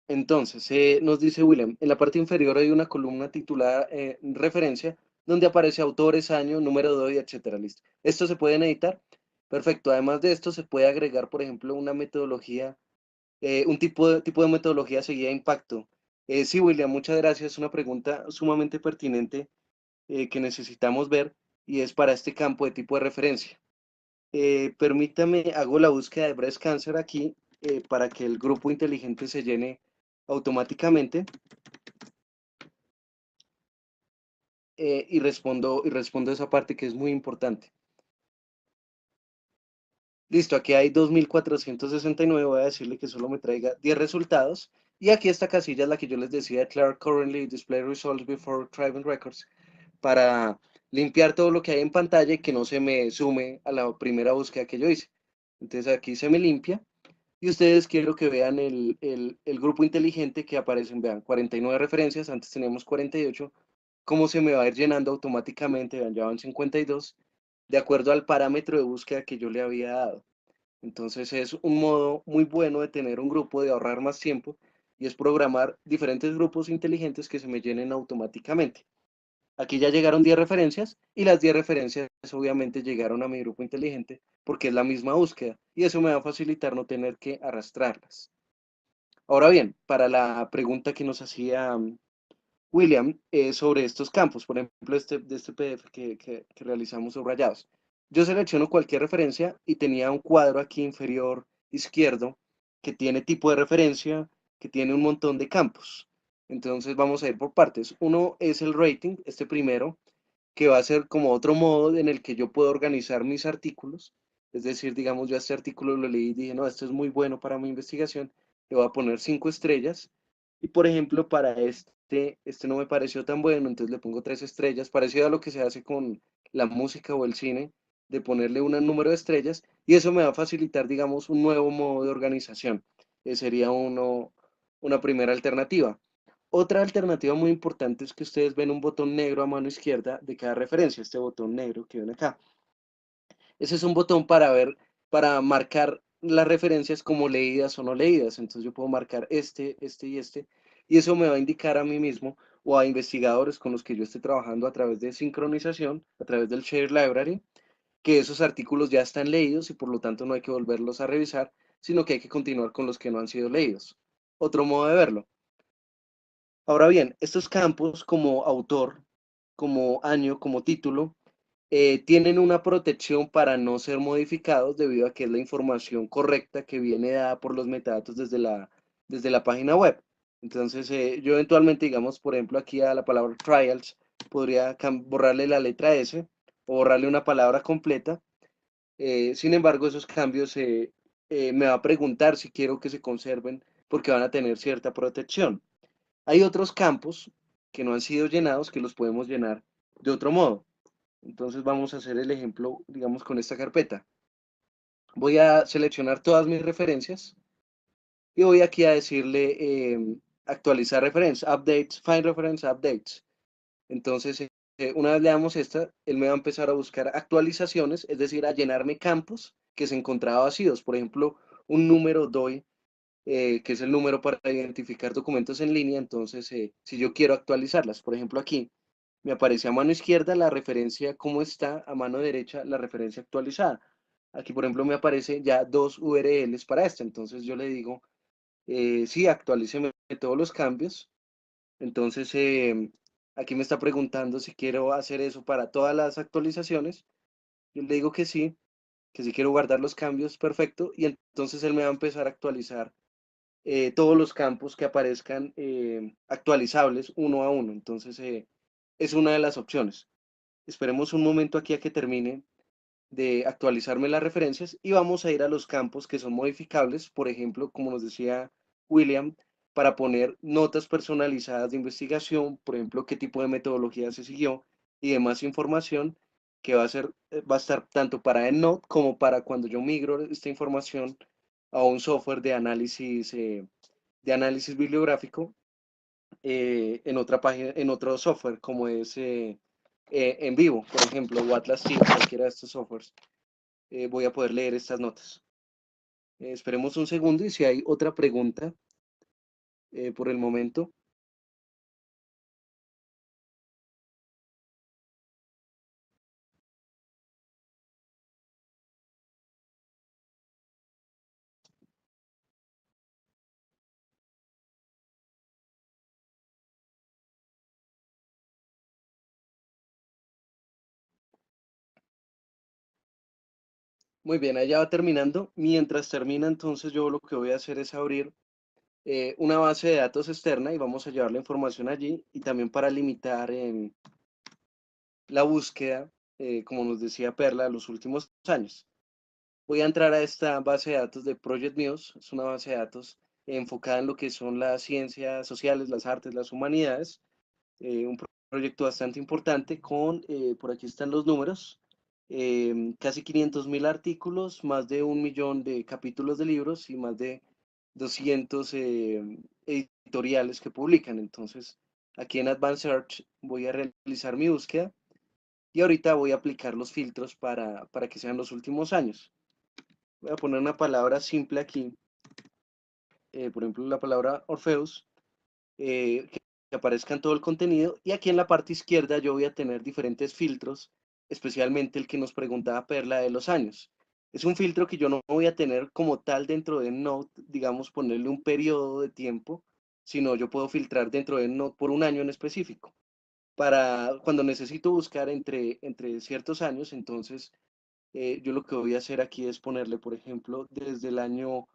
Entonces, nos dice William, en la parte inferior hay una columna titulada referencia, donde aparece autores, año, número de hoy, etcétera. Listo. ¿Esto se pueden editar? Perfecto. Además de esto, se puede agregar, por ejemplo, una metodología, un tipo de metodología seguida de impacto. Sí, William, muchas gracias. Es una pregunta sumamente pertinente que necesitamos ver y es para este campo de tipo de referencia. Permítame, hago la búsqueda de breast cancer aquí para que el grupo inteligente se llene automáticamente y respondo esa parte que es muy importante. Listo, aquí hay 2469, voy a decirle que solo me traiga 10 resultados. Y aquí esta casilla es la que yo les decía, declare currently display results before driving records, para limpiar todo lo que hay en pantalla y que no se me sume a la primera búsqueda que yo hice. Entonces aquí se me limpia y ustedes quiero que vean el grupo inteligente que aparecen, vean, 49 referencias, antes teníamos 48, cómo se me va a ir llenando automáticamente, vean, ya van 52, de acuerdo al parámetro de búsqueda que yo le había dado. Entonces es un modo muy bueno de tener un grupo, de ahorrar más tiempo, y es programar diferentes grupos inteligentes que se me llenen automáticamente. Aquí ya llegaron 10 referencias y las 10 referencias obviamente llegaron a mi grupo inteligente porque es la misma búsqueda y eso me va a facilitar no tener que arrastrarlas. Ahora bien, para la pregunta que nos hacía William sobre estos campos, por ejemplo, de este PDF que realizamos subrayados. Yo selecciono cualquier referencia y tenía un cuadro aquí inferior izquierdo que tiene tipo de referencia, que tiene un montón de campos. Entonces vamos a ir por partes. Uno es el rating, este primero, que va a ser como otro modo en el que yo puedo organizar mis artículos. Es decir, digamos, yo este artículo lo leí y dije, no, esto es muy bueno para mi investigación, le voy a poner 5 estrellas. Y por ejemplo, para este no me pareció tan bueno, entonces le pongo 3 estrellas, parecido a lo que se hace con la música o el cine, de ponerle un número de estrellas, y eso me va a facilitar, digamos, un nuevo modo de organización. Sería una primera alternativa. Otra alternativa muy importante es que ustedes ven un botón negro a mano izquierda de cada referencia, este botón negro que ven acá. Ese es un botón para ver, para marcar las referencias como leídas o no leídas. Entonces yo puedo marcar este y este, y eso me va a indicar a mí mismo o a investigadores con los que yo esté trabajando a través de sincronización, a través del Share Library, que esos artículos ya están leídos y por lo tanto no hay que volverlos a revisar, sino que hay que continuar con los que no han sido leídos. Otro modo de verlo. Ahora bien, estos campos como autor, como año, como título, tienen una protección para no ser modificados debido a que es la información correcta que viene dada por los metadatos desde la página web. Entonces, yo eventualmente, digamos, por ejemplo, aquí a la palabra trials, podría borrarle la letra S o borrarle una palabra completa. Sin embargo, esos cambios me va a preguntar si quiero que se conserven porque van a tener cierta protección. Hay otros campos que no han sido llenados que los podemos llenar de otro modo. Entonces vamos a hacer el ejemplo, digamos, con esta carpeta. Voy a seleccionar todas mis referencias y voy aquí a decirle actualizar referencias, updates, find reference, updates. Entonces, una vez le damos esta, él me va a empezar a buscar actualizaciones, es decir, a llenarme campos que se encontraban vacíos. Por ejemplo, un número doy que es el número para identificar documentos en línea. Entonces, si yo quiero actualizarlas, por ejemplo, aquí me aparece a mano izquierda la referencia cómo está, a mano derecha la referencia actualizada. Aquí, por ejemplo, me aparece ya dos URLs para esta. Entonces, yo le digo, sí, actualíceme todos los cambios. Entonces, aquí me está preguntando si quiero hacer eso para todas las actualizaciones. Yo le digo que sí quiero guardar los cambios, perfecto. Y entonces él me va a empezar a actualizar todos los campos que aparezcan actualizables uno a uno. Entonces, es una de las opciones. Esperemos un momento aquí a que termine de actualizarme las referencias y vamos a ir a los campos que son modificables, por ejemplo, como nos decía William, para poner notas personalizadas de investigación, por ejemplo, qué tipo de metodología se siguió y demás información que va a estar tanto para EndNote como para cuando yo migro esta información a un software de análisis bibliográfico en otra página, en otro software como es en vivo, por ejemplo, o Atlas Sheet, cualquiera de estos softwares. Voy a poder leer estas notas. Esperemos un segundo y si hay otra pregunta por el momento. Muy bien, ahí ya va terminando. Mientras termina, entonces yo lo que voy a hacer es abrir una base de datos externa y vamos a llevar la información allí y también para limitar la búsqueda, como nos decía Perla, los últimos años. Voy a entrar a esta base de datos de Project News. Es una base de datos enfocada en lo que son las ciencias sociales, las artes, las humanidades. Un proyecto bastante importante con, por aquí están los números, casi 500.000 artículos, más de 1 millón de capítulos de libros y más de 200 editoriales que publican. Entonces, aquí en Advanced Search voy a realizar mi búsqueda y ahorita voy a aplicar los filtros para que sean los últimos años. Voy a poner una palabra simple aquí, por ejemplo, la palabra Orpheus, que aparezca en todo el contenido. Y aquí en la parte izquierda yo voy a tener diferentes filtros, especialmente el que nos preguntaba Perla de los años. Es un filtro que yo no voy a tener como tal dentro de Node, digamos, ponerle un periodo de tiempo, sino yo puedo filtrar dentro de Node por un año en específico. Para cuando necesito buscar entre ciertos años, entonces yo lo que voy a hacer aquí es ponerle, por ejemplo, desde el año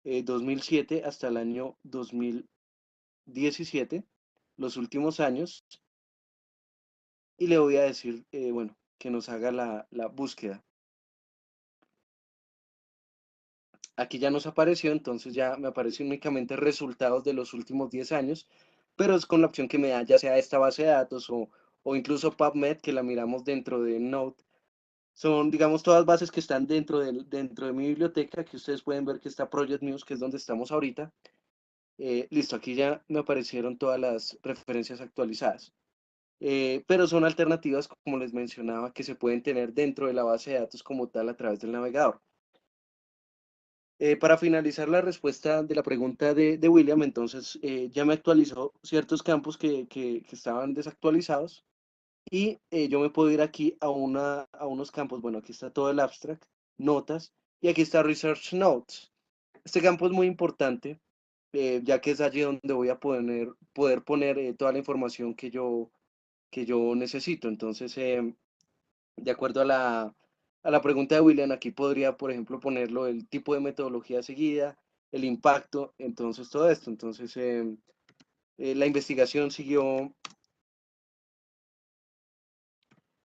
2007 hasta el año 2017, los últimos años, y le voy a decir, bueno, que nos haga la búsqueda. Aquí ya nos apareció, entonces ya me aparecen únicamente resultados de los últimos 10 años, pero es con la opción que me da ya sea esta base de datos o incluso PubMed, que la miramos dentro de Node. Son, digamos, todas bases que están dentro de mi biblioteca, que ustedes pueden ver que está Project News, que es donde estamos ahorita. Listo, aquí ya me aparecieron todas las referencias actualizadas. Pero son alternativas, como les mencionaba, que se pueden tener dentro de la base de datos como tal a través del navegador. Para finalizar la respuesta de la pregunta de William, entonces ya me actualizó ciertos campos que estaban desactualizados y yo me puedo ir aquí a unos campos. Bueno, aquí está todo el abstract, notas, y aquí está Research Notes. Este campo es muy importante, ya que es allí donde voy a poder poner toda la información que yo necesito. Entonces, de acuerdo a la pregunta de William, aquí podría, por ejemplo, ponerlo el tipo de metodología seguida, el impacto, entonces todo esto. Entonces, la investigación siguió,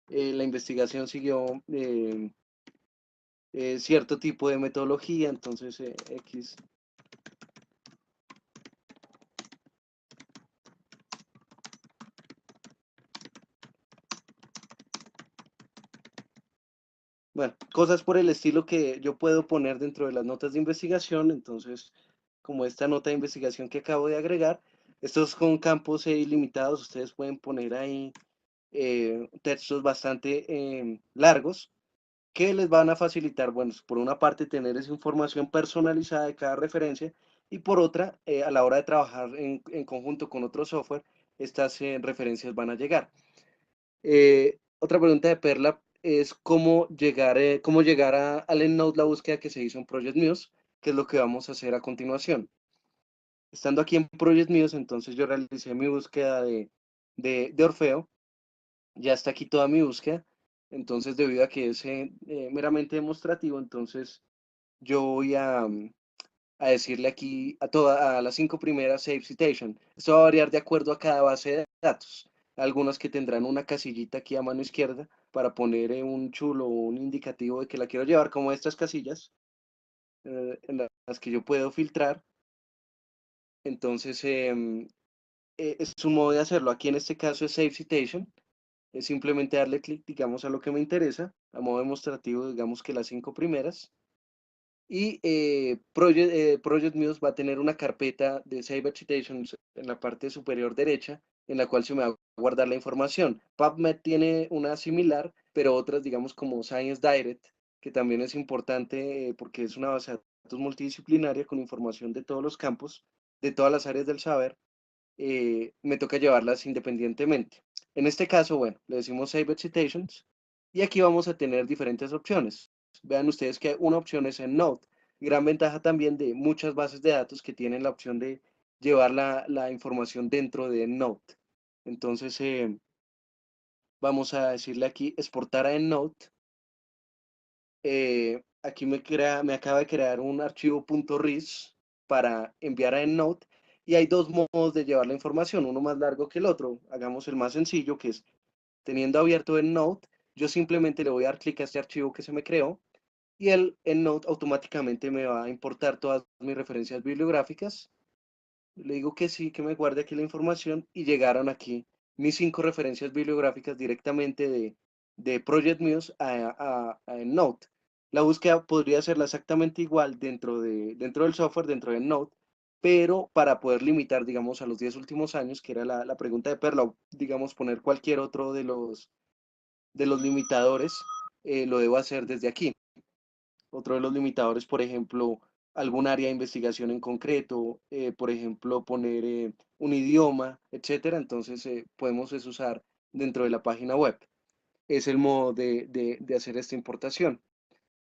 la investigación siguió cierto tipo de metodología, entonces X. Bueno, cosas por el estilo que yo puedo poner dentro de las notas de investigación. Entonces, como esta nota de investigación que acabo de agregar, estos son campos ilimitados, ustedes pueden poner ahí textos bastante largos que les van a facilitar, bueno, por una parte tener esa información personalizada de cada referencia y por otra, a la hora de trabajar en conjunto con otro software, estas referencias van a llegar. Otra pregunta de Perla es cómo llegar al EndNote, la búsqueda que se hizo en Project News, que es lo que vamos a hacer a continuación. Estando aquí en Project News, entonces yo realicé mi búsqueda de Orfeo. Ya está aquí toda mi búsqueda. Entonces, debido a que es meramente demostrativo, entonces yo voy a decirle aquí a las 5 primeras Save Citation. Esto va a variar de acuerdo a cada base de datos. Algunas que tendrán una casillita aquí a mano izquierda para poner un chulo o un indicativo de que la quiero llevar, como estas casillas en las que yo puedo filtrar. Entonces, es un modo de hacerlo. Aquí en este caso es Save Citation. Es simplemente darle clic, digamos, a lo que me interesa, a modo demostrativo, digamos que las 5 primeras. Y Project Muse va a tener una carpeta de Save Citations en la parte superior derecha, en la cual se me va a guardar la información. PubMed tiene una similar, pero otras, digamos, como Science Direct, que también es importante porque es una base de datos multidisciplinaria con información de todos los campos, de todas las áreas del saber. Me toca llevarlas independientemente. En este caso, bueno, le decimos Save Citations y aquí vamos a tener diferentes opciones. Vean ustedes que una opción es en Node. Gran ventaja también de muchas bases de datos que tienen la opción de llevar la información dentro de Node. Entonces, vamos a decirle aquí exportar a EndNote. aquí me acaba de crear un archivo .ris para enviar a EndNote y hay dos modos de llevar la información, uno más largo que el otro. Hagamos el más sencillo, que es teniendo abierto EndNote, yo simplemente le voy a dar clic a este archivo que se me creó y el EndNote automáticamente me va a importar todas mis referencias bibliográficas. Le digo que sí, que me guarde aquí la información y llegaron aquí mis 5 referencias bibliográficas directamente de Project Muse a EndNote. La búsqueda podría hacerla exactamente igual dentro del software, dentro de EndNote, pero para poder limitar, digamos, a los 10 últimos años, que era la pregunta de Perla, o digamos, poner cualquier otro de los limitadores, lo debo hacer desde aquí. Otro de los limitadores, por ejemplo, algún área de investigación en concreto, por ejemplo, poner un idioma, etcétera. Entonces, podemos usar dentro de la página web. Es el modo de hacer esta importación.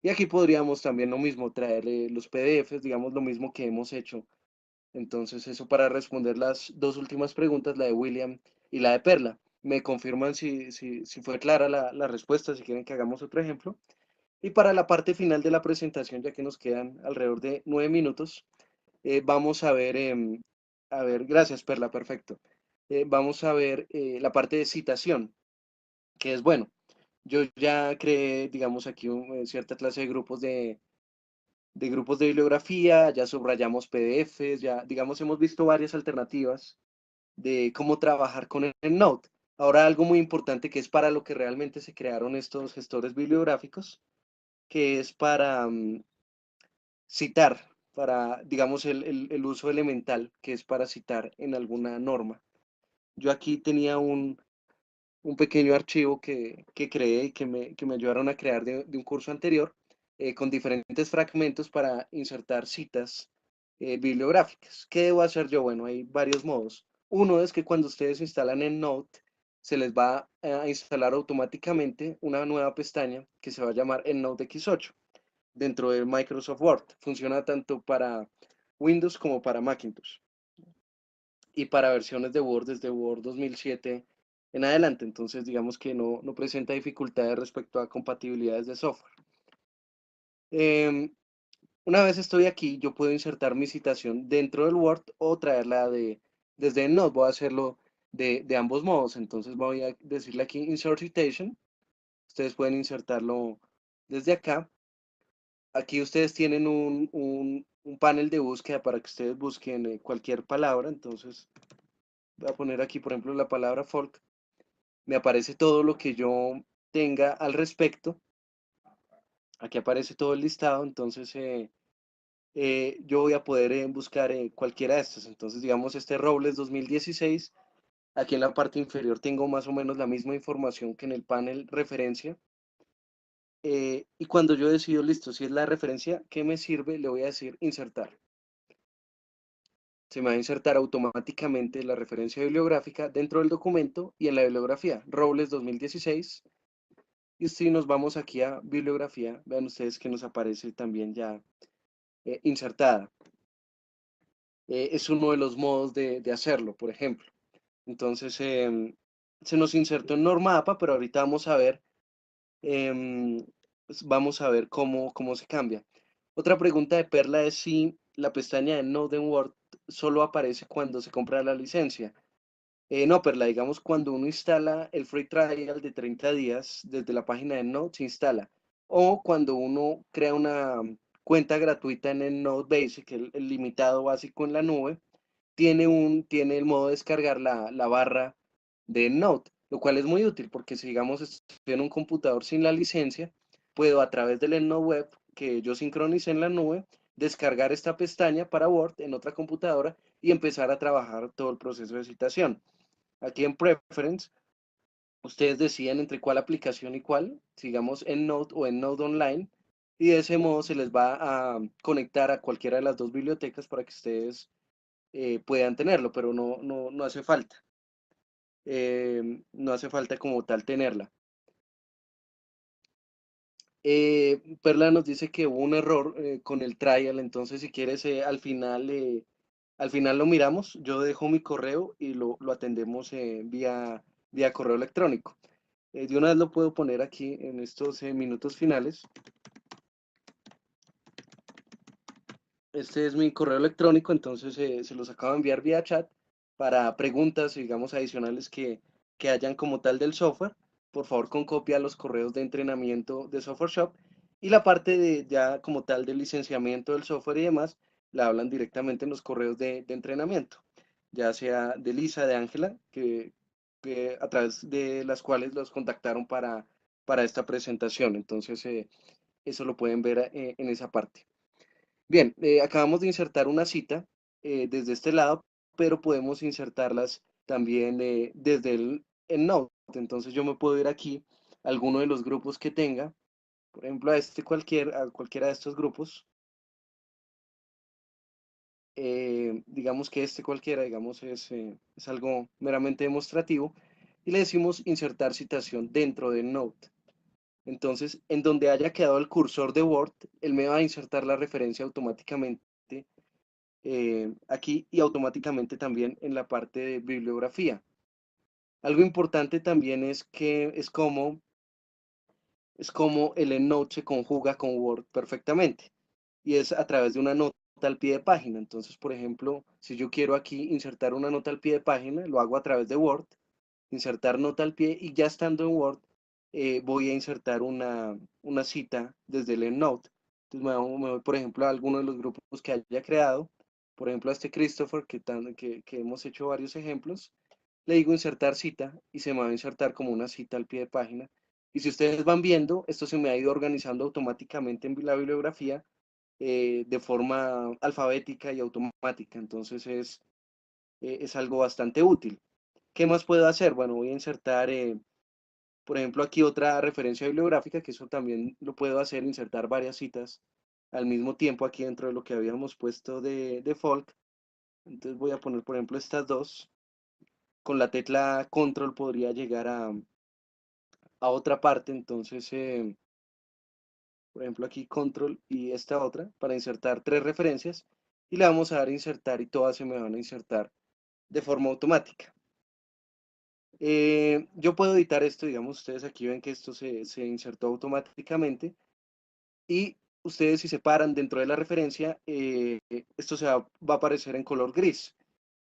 Y aquí podríamos también lo mismo, traer los PDFs, digamos lo mismo que hemos hecho. Entonces, eso para responder las dos últimas preguntas, la de William y la de Perla. Me confirman si fue clara la respuesta, si quieren que hagamos otro ejemplo. Y para la parte final de la presentación, ya que nos quedan alrededor de 9 minutos, vamos a ver, gracias Perla, perfecto. Vamos a ver la parte de citación, que es bueno. Yo ya creé, digamos, aquí cierta clase de grupos de bibliografía, ya subrayamos PDFs, ya, digamos, hemos visto varias alternativas de cómo trabajar con el Note. Ahora algo muy importante que es para lo que realmente se crearon estos gestores bibliográficos, que es para citar, para, digamos, el uso elemental, que es para citar en alguna norma. Yo aquí tenía un pequeño archivo que creé y que me ayudaron a crear de un curso anterior, con diferentes fragmentos para insertar citas bibliográficas. ¿Qué debo hacer yo? Bueno, hay varios modos. Uno es que cuando ustedes instalan EndNote, se les va a instalar automáticamente una nueva pestaña que se va a llamar EndNote X8 dentro de Microsoft Word. Funciona tanto para Windows como para Macintosh y para versiones de Word desde Word 2007 en adelante. Entonces, digamos que no presenta dificultades respecto a compatibilidades de software. Una vez estoy aquí, yo puedo insertar mi citación dentro del Word o traerla desde el Note. Voy a hacerlo de ambos modos. Entonces voy a decirle aquí Insert Citation. Ustedes pueden insertarlo desde acá. Aquí ustedes tienen un panel de búsqueda para que ustedes busquen cualquier palabra. Entonces voy a poner aquí, por ejemplo, la palabra folk. Me aparece todo lo que yo tenga al respecto. Aquí aparece todo el listado. Entonces yo voy a poder buscar cualquiera de estas. Entonces, digamos, este Robles 2016. Aquí en la parte inferior tengo más o menos la misma información que en el panel referencia. Y cuando yo decido, listo, si es la referencia que me sirve, le voy a decir insertar. Se me va a insertar automáticamente la referencia bibliográfica dentro del documento y en la bibliografía, Robles 2016. Y si nos vamos aquí a bibliografía, vean ustedes que nos aparece también ya insertada. Es uno de los modos de hacerlo, por ejemplo. Entonces, se nos insertó en Normapa, pero ahorita vamos a ver cómo se cambia. Otra pregunta de Perla es si la pestaña de Node en Word solo aparece cuando se compra la licencia. No, Perla, digamos cuando uno instala el free trial de 30 días desde la página de Node se instala. O cuando uno crea una cuenta gratuita en el Node Basic, el limitado básico en la nube, tiene el modo de descargar la barra de Node, lo cual es muy útil porque si digamos estoy en un computador sin la licencia, puedo a través del EndNote Web que yo sincronicé en la nube, descargar esta pestaña para Word en otra computadora y empezar a trabajar todo el proceso de citación. Aquí en Preference, ustedes deciden entre cuál aplicación y cuál, sigamos EndNote o EndNote Online, y de ese modo se les va a conectar a cualquiera de las dos bibliotecas para que ustedes puedan tenerlo, pero no hace falta. No hace falta como tal tenerla. Perla nos dice que hubo un error con el trial, entonces si quieres al final lo miramos, yo dejo mi correo y lo atendemos vía correo electrónico. De una vez lo puedo poner aquí en estos minutos finales. Este es mi correo electrónico, entonces se los acabo de enviar vía chat para preguntas, digamos, adicionales que hayan como tal del software. Por favor, con copia a los correos de entrenamiento de Software Shop y la parte de ya como tal del licenciamiento del software y demás, la hablan directamente en los correos de entrenamiento, ya sea de Lisa, de Ángela, que a través de las cuales los contactaron para esta presentación. Entonces, eso lo pueden ver en esa parte. Bien, acabamos de insertar una cita desde este lado, pero podemos insertarlas también desde el Note. Entonces yo me puedo ir aquí a alguno de los grupos que tenga, por ejemplo a cualquiera de estos grupos, digamos que este cualquiera, digamos es algo meramente demostrativo, y le decimos insertar citación dentro del Note. Entonces, en donde haya quedado el cursor de Word, él me va a insertar la referencia automáticamente aquí y automáticamente también en la parte de bibliografía. Algo importante también es que es como el EndNote se conjuga con Word perfectamente y es a través de una nota al pie de página. Entonces, por ejemplo, si yo quiero aquí insertar una nota al pie de página, lo hago a través de Word, insertar nota al pie y ya estando en Word, voy a insertar una cita desde el EndNote. Entonces me voy, por ejemplo, a alguno de los grupos que haya creado, por ejemplo, a este Christopher, que hemos hecho varios ejemplos, le digo insertar cita y se me va a insertar como una cita al pie de página. Y si ustedes van viendo, esto se me ha ido organizando automáticamente en la bibliografía de forma alfabética y automática. Entonces es algo bastante útil. ¿Qué más puedo hacer? Bueno, voy a insertar, por ejemplo, aquí otra referencia bibliográfica, que eso también lo puedo hacer, insertar varias citas al mismo tiempo aquí dentro de lo que habíamos puesto de folk. Entonces voy a poner, por ejemplo, estas dos. Con la tecla control podría llegar a otra parte, entonces, por ejemplo, aquí control y esta otra para insertar tres referencias y le vamos a dar a insertar y todas se me van a insertar de forma automática. Yo puedo editar esto, digamos, ustedes aquí ven que esto se insertó automáticamente y ustedes si se paran dentro de la referencia, esto va a aparecer en color gris.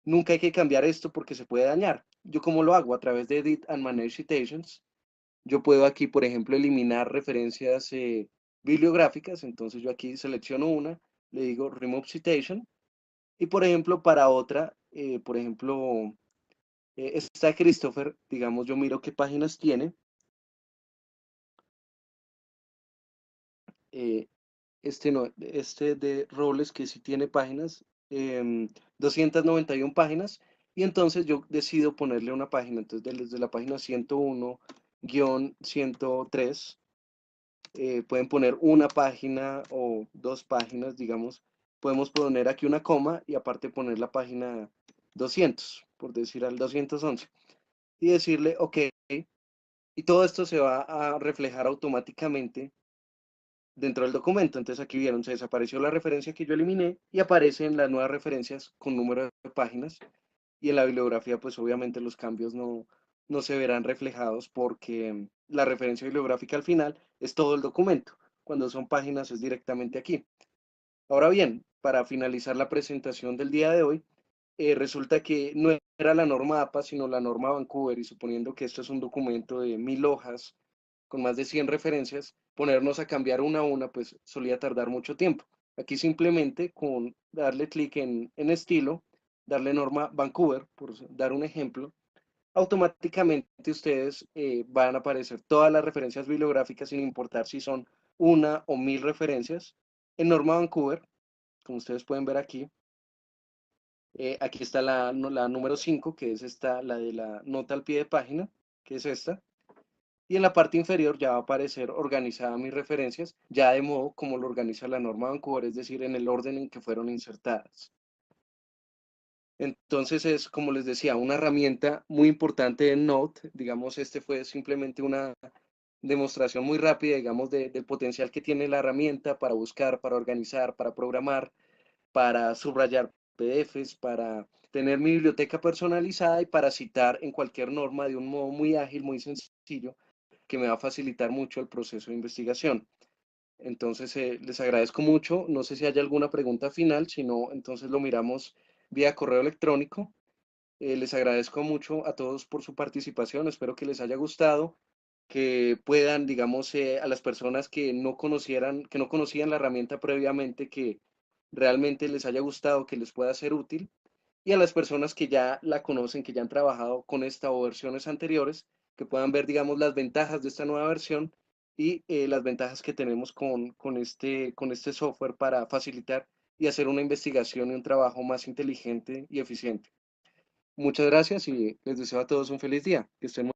Nunca hay que cambiar esto porque se puede dañar. ¿Yo cómo lo hago? A través de Edit and Manage Citations. Yo puedo aquí, por ejemplo, eliminar referencias bibliográficas. Entonces yo aquí selecciono una, le digo Remove Citation. Y por ejemplo, para otra, por ejemplo, está Christopher, digamos, yo miro qué páginas tiene. eh, este no, este de Robles que sí tiene páginas, 291 páginas, y entonces yo decido ponerle una página, entonces desde la página 101-103, pueden poner una página o dos páginas, digamos, podemos poner aquí una coma y aparte poner la página 200, por decir al 211, y decirle OK, y todo esto se va a reflejar automáticamente dentro del documento. Entonces aquí vieron, se desapareció la referencia que yo eliminé y aparecen las nuevas referencias con número de páginas. Y en la bibliografía, pues obviamente los cambios no se verán reflejados porque la referencia bibliográfica al final es todo el documento. Cuando son páginas es directamente aquí. Ahora bien, para finalizar la presentación del día de hoy, resulta que no era la norma APA, sino la norma Vancouver, y suponiendo que esto es un documento de 1000 hojas con más de 100 referencias, ponernos a cambiar una a una, pues solía tardar mucho tiempo. Aquí simplemente con darle clic en estilo, darle norma Vancouver, por dar un ejemplo, automáticamente ustedes van a aparecer todas las referencias bibliográficas sin importar si son una o 1000 referencias en norma Vancouver, como ustedes pueden ver aquí. Aquí está la número 5, que es esta, la de la nota al pie de página, que es esta. Y en la parte inferior ya va a aparecer organizada mis referencias, ya de modo como lo organiza la norma Vancouver, es decir, en el orden en que fueron insertadas. Entonces es, como les decía, una herramienta muy importante en Node. Digamos, este fue simplemente una demostración muy rápida, digamos, del potencial que tiene la herramienta para buscar, para organizar, para programar, para subrayar PDFs, para tener mi biblioteca personalizada y para citar en cualquier norma de un modo muy ágil, muy sencillo, que me va a facilitar mucho el proceso de investigación. Entonces, les agradezco mucho. No sé si hay alguna pregunta final, si no, entonces lo miramos vía correo electrónico. Les agradezco mucho a todos por su participación. Espero que les haya gustado, que puedan, digamos, a las personas que no conocían la herramienta previamente, que realmente les haya gustado, que les pueda ser útil. Y a las personas que ya la conocen, que ya han trabajado con esta o versiones anteriores, que puedan ver, digamos, las ventajas de esta nueva versión y las ventajas que tenemos con este software para facilitar y hacer una investigación y un trabajo más inteligente y eficiente. Muchas gracias y les deseo a todos un feliz día. Que estén muy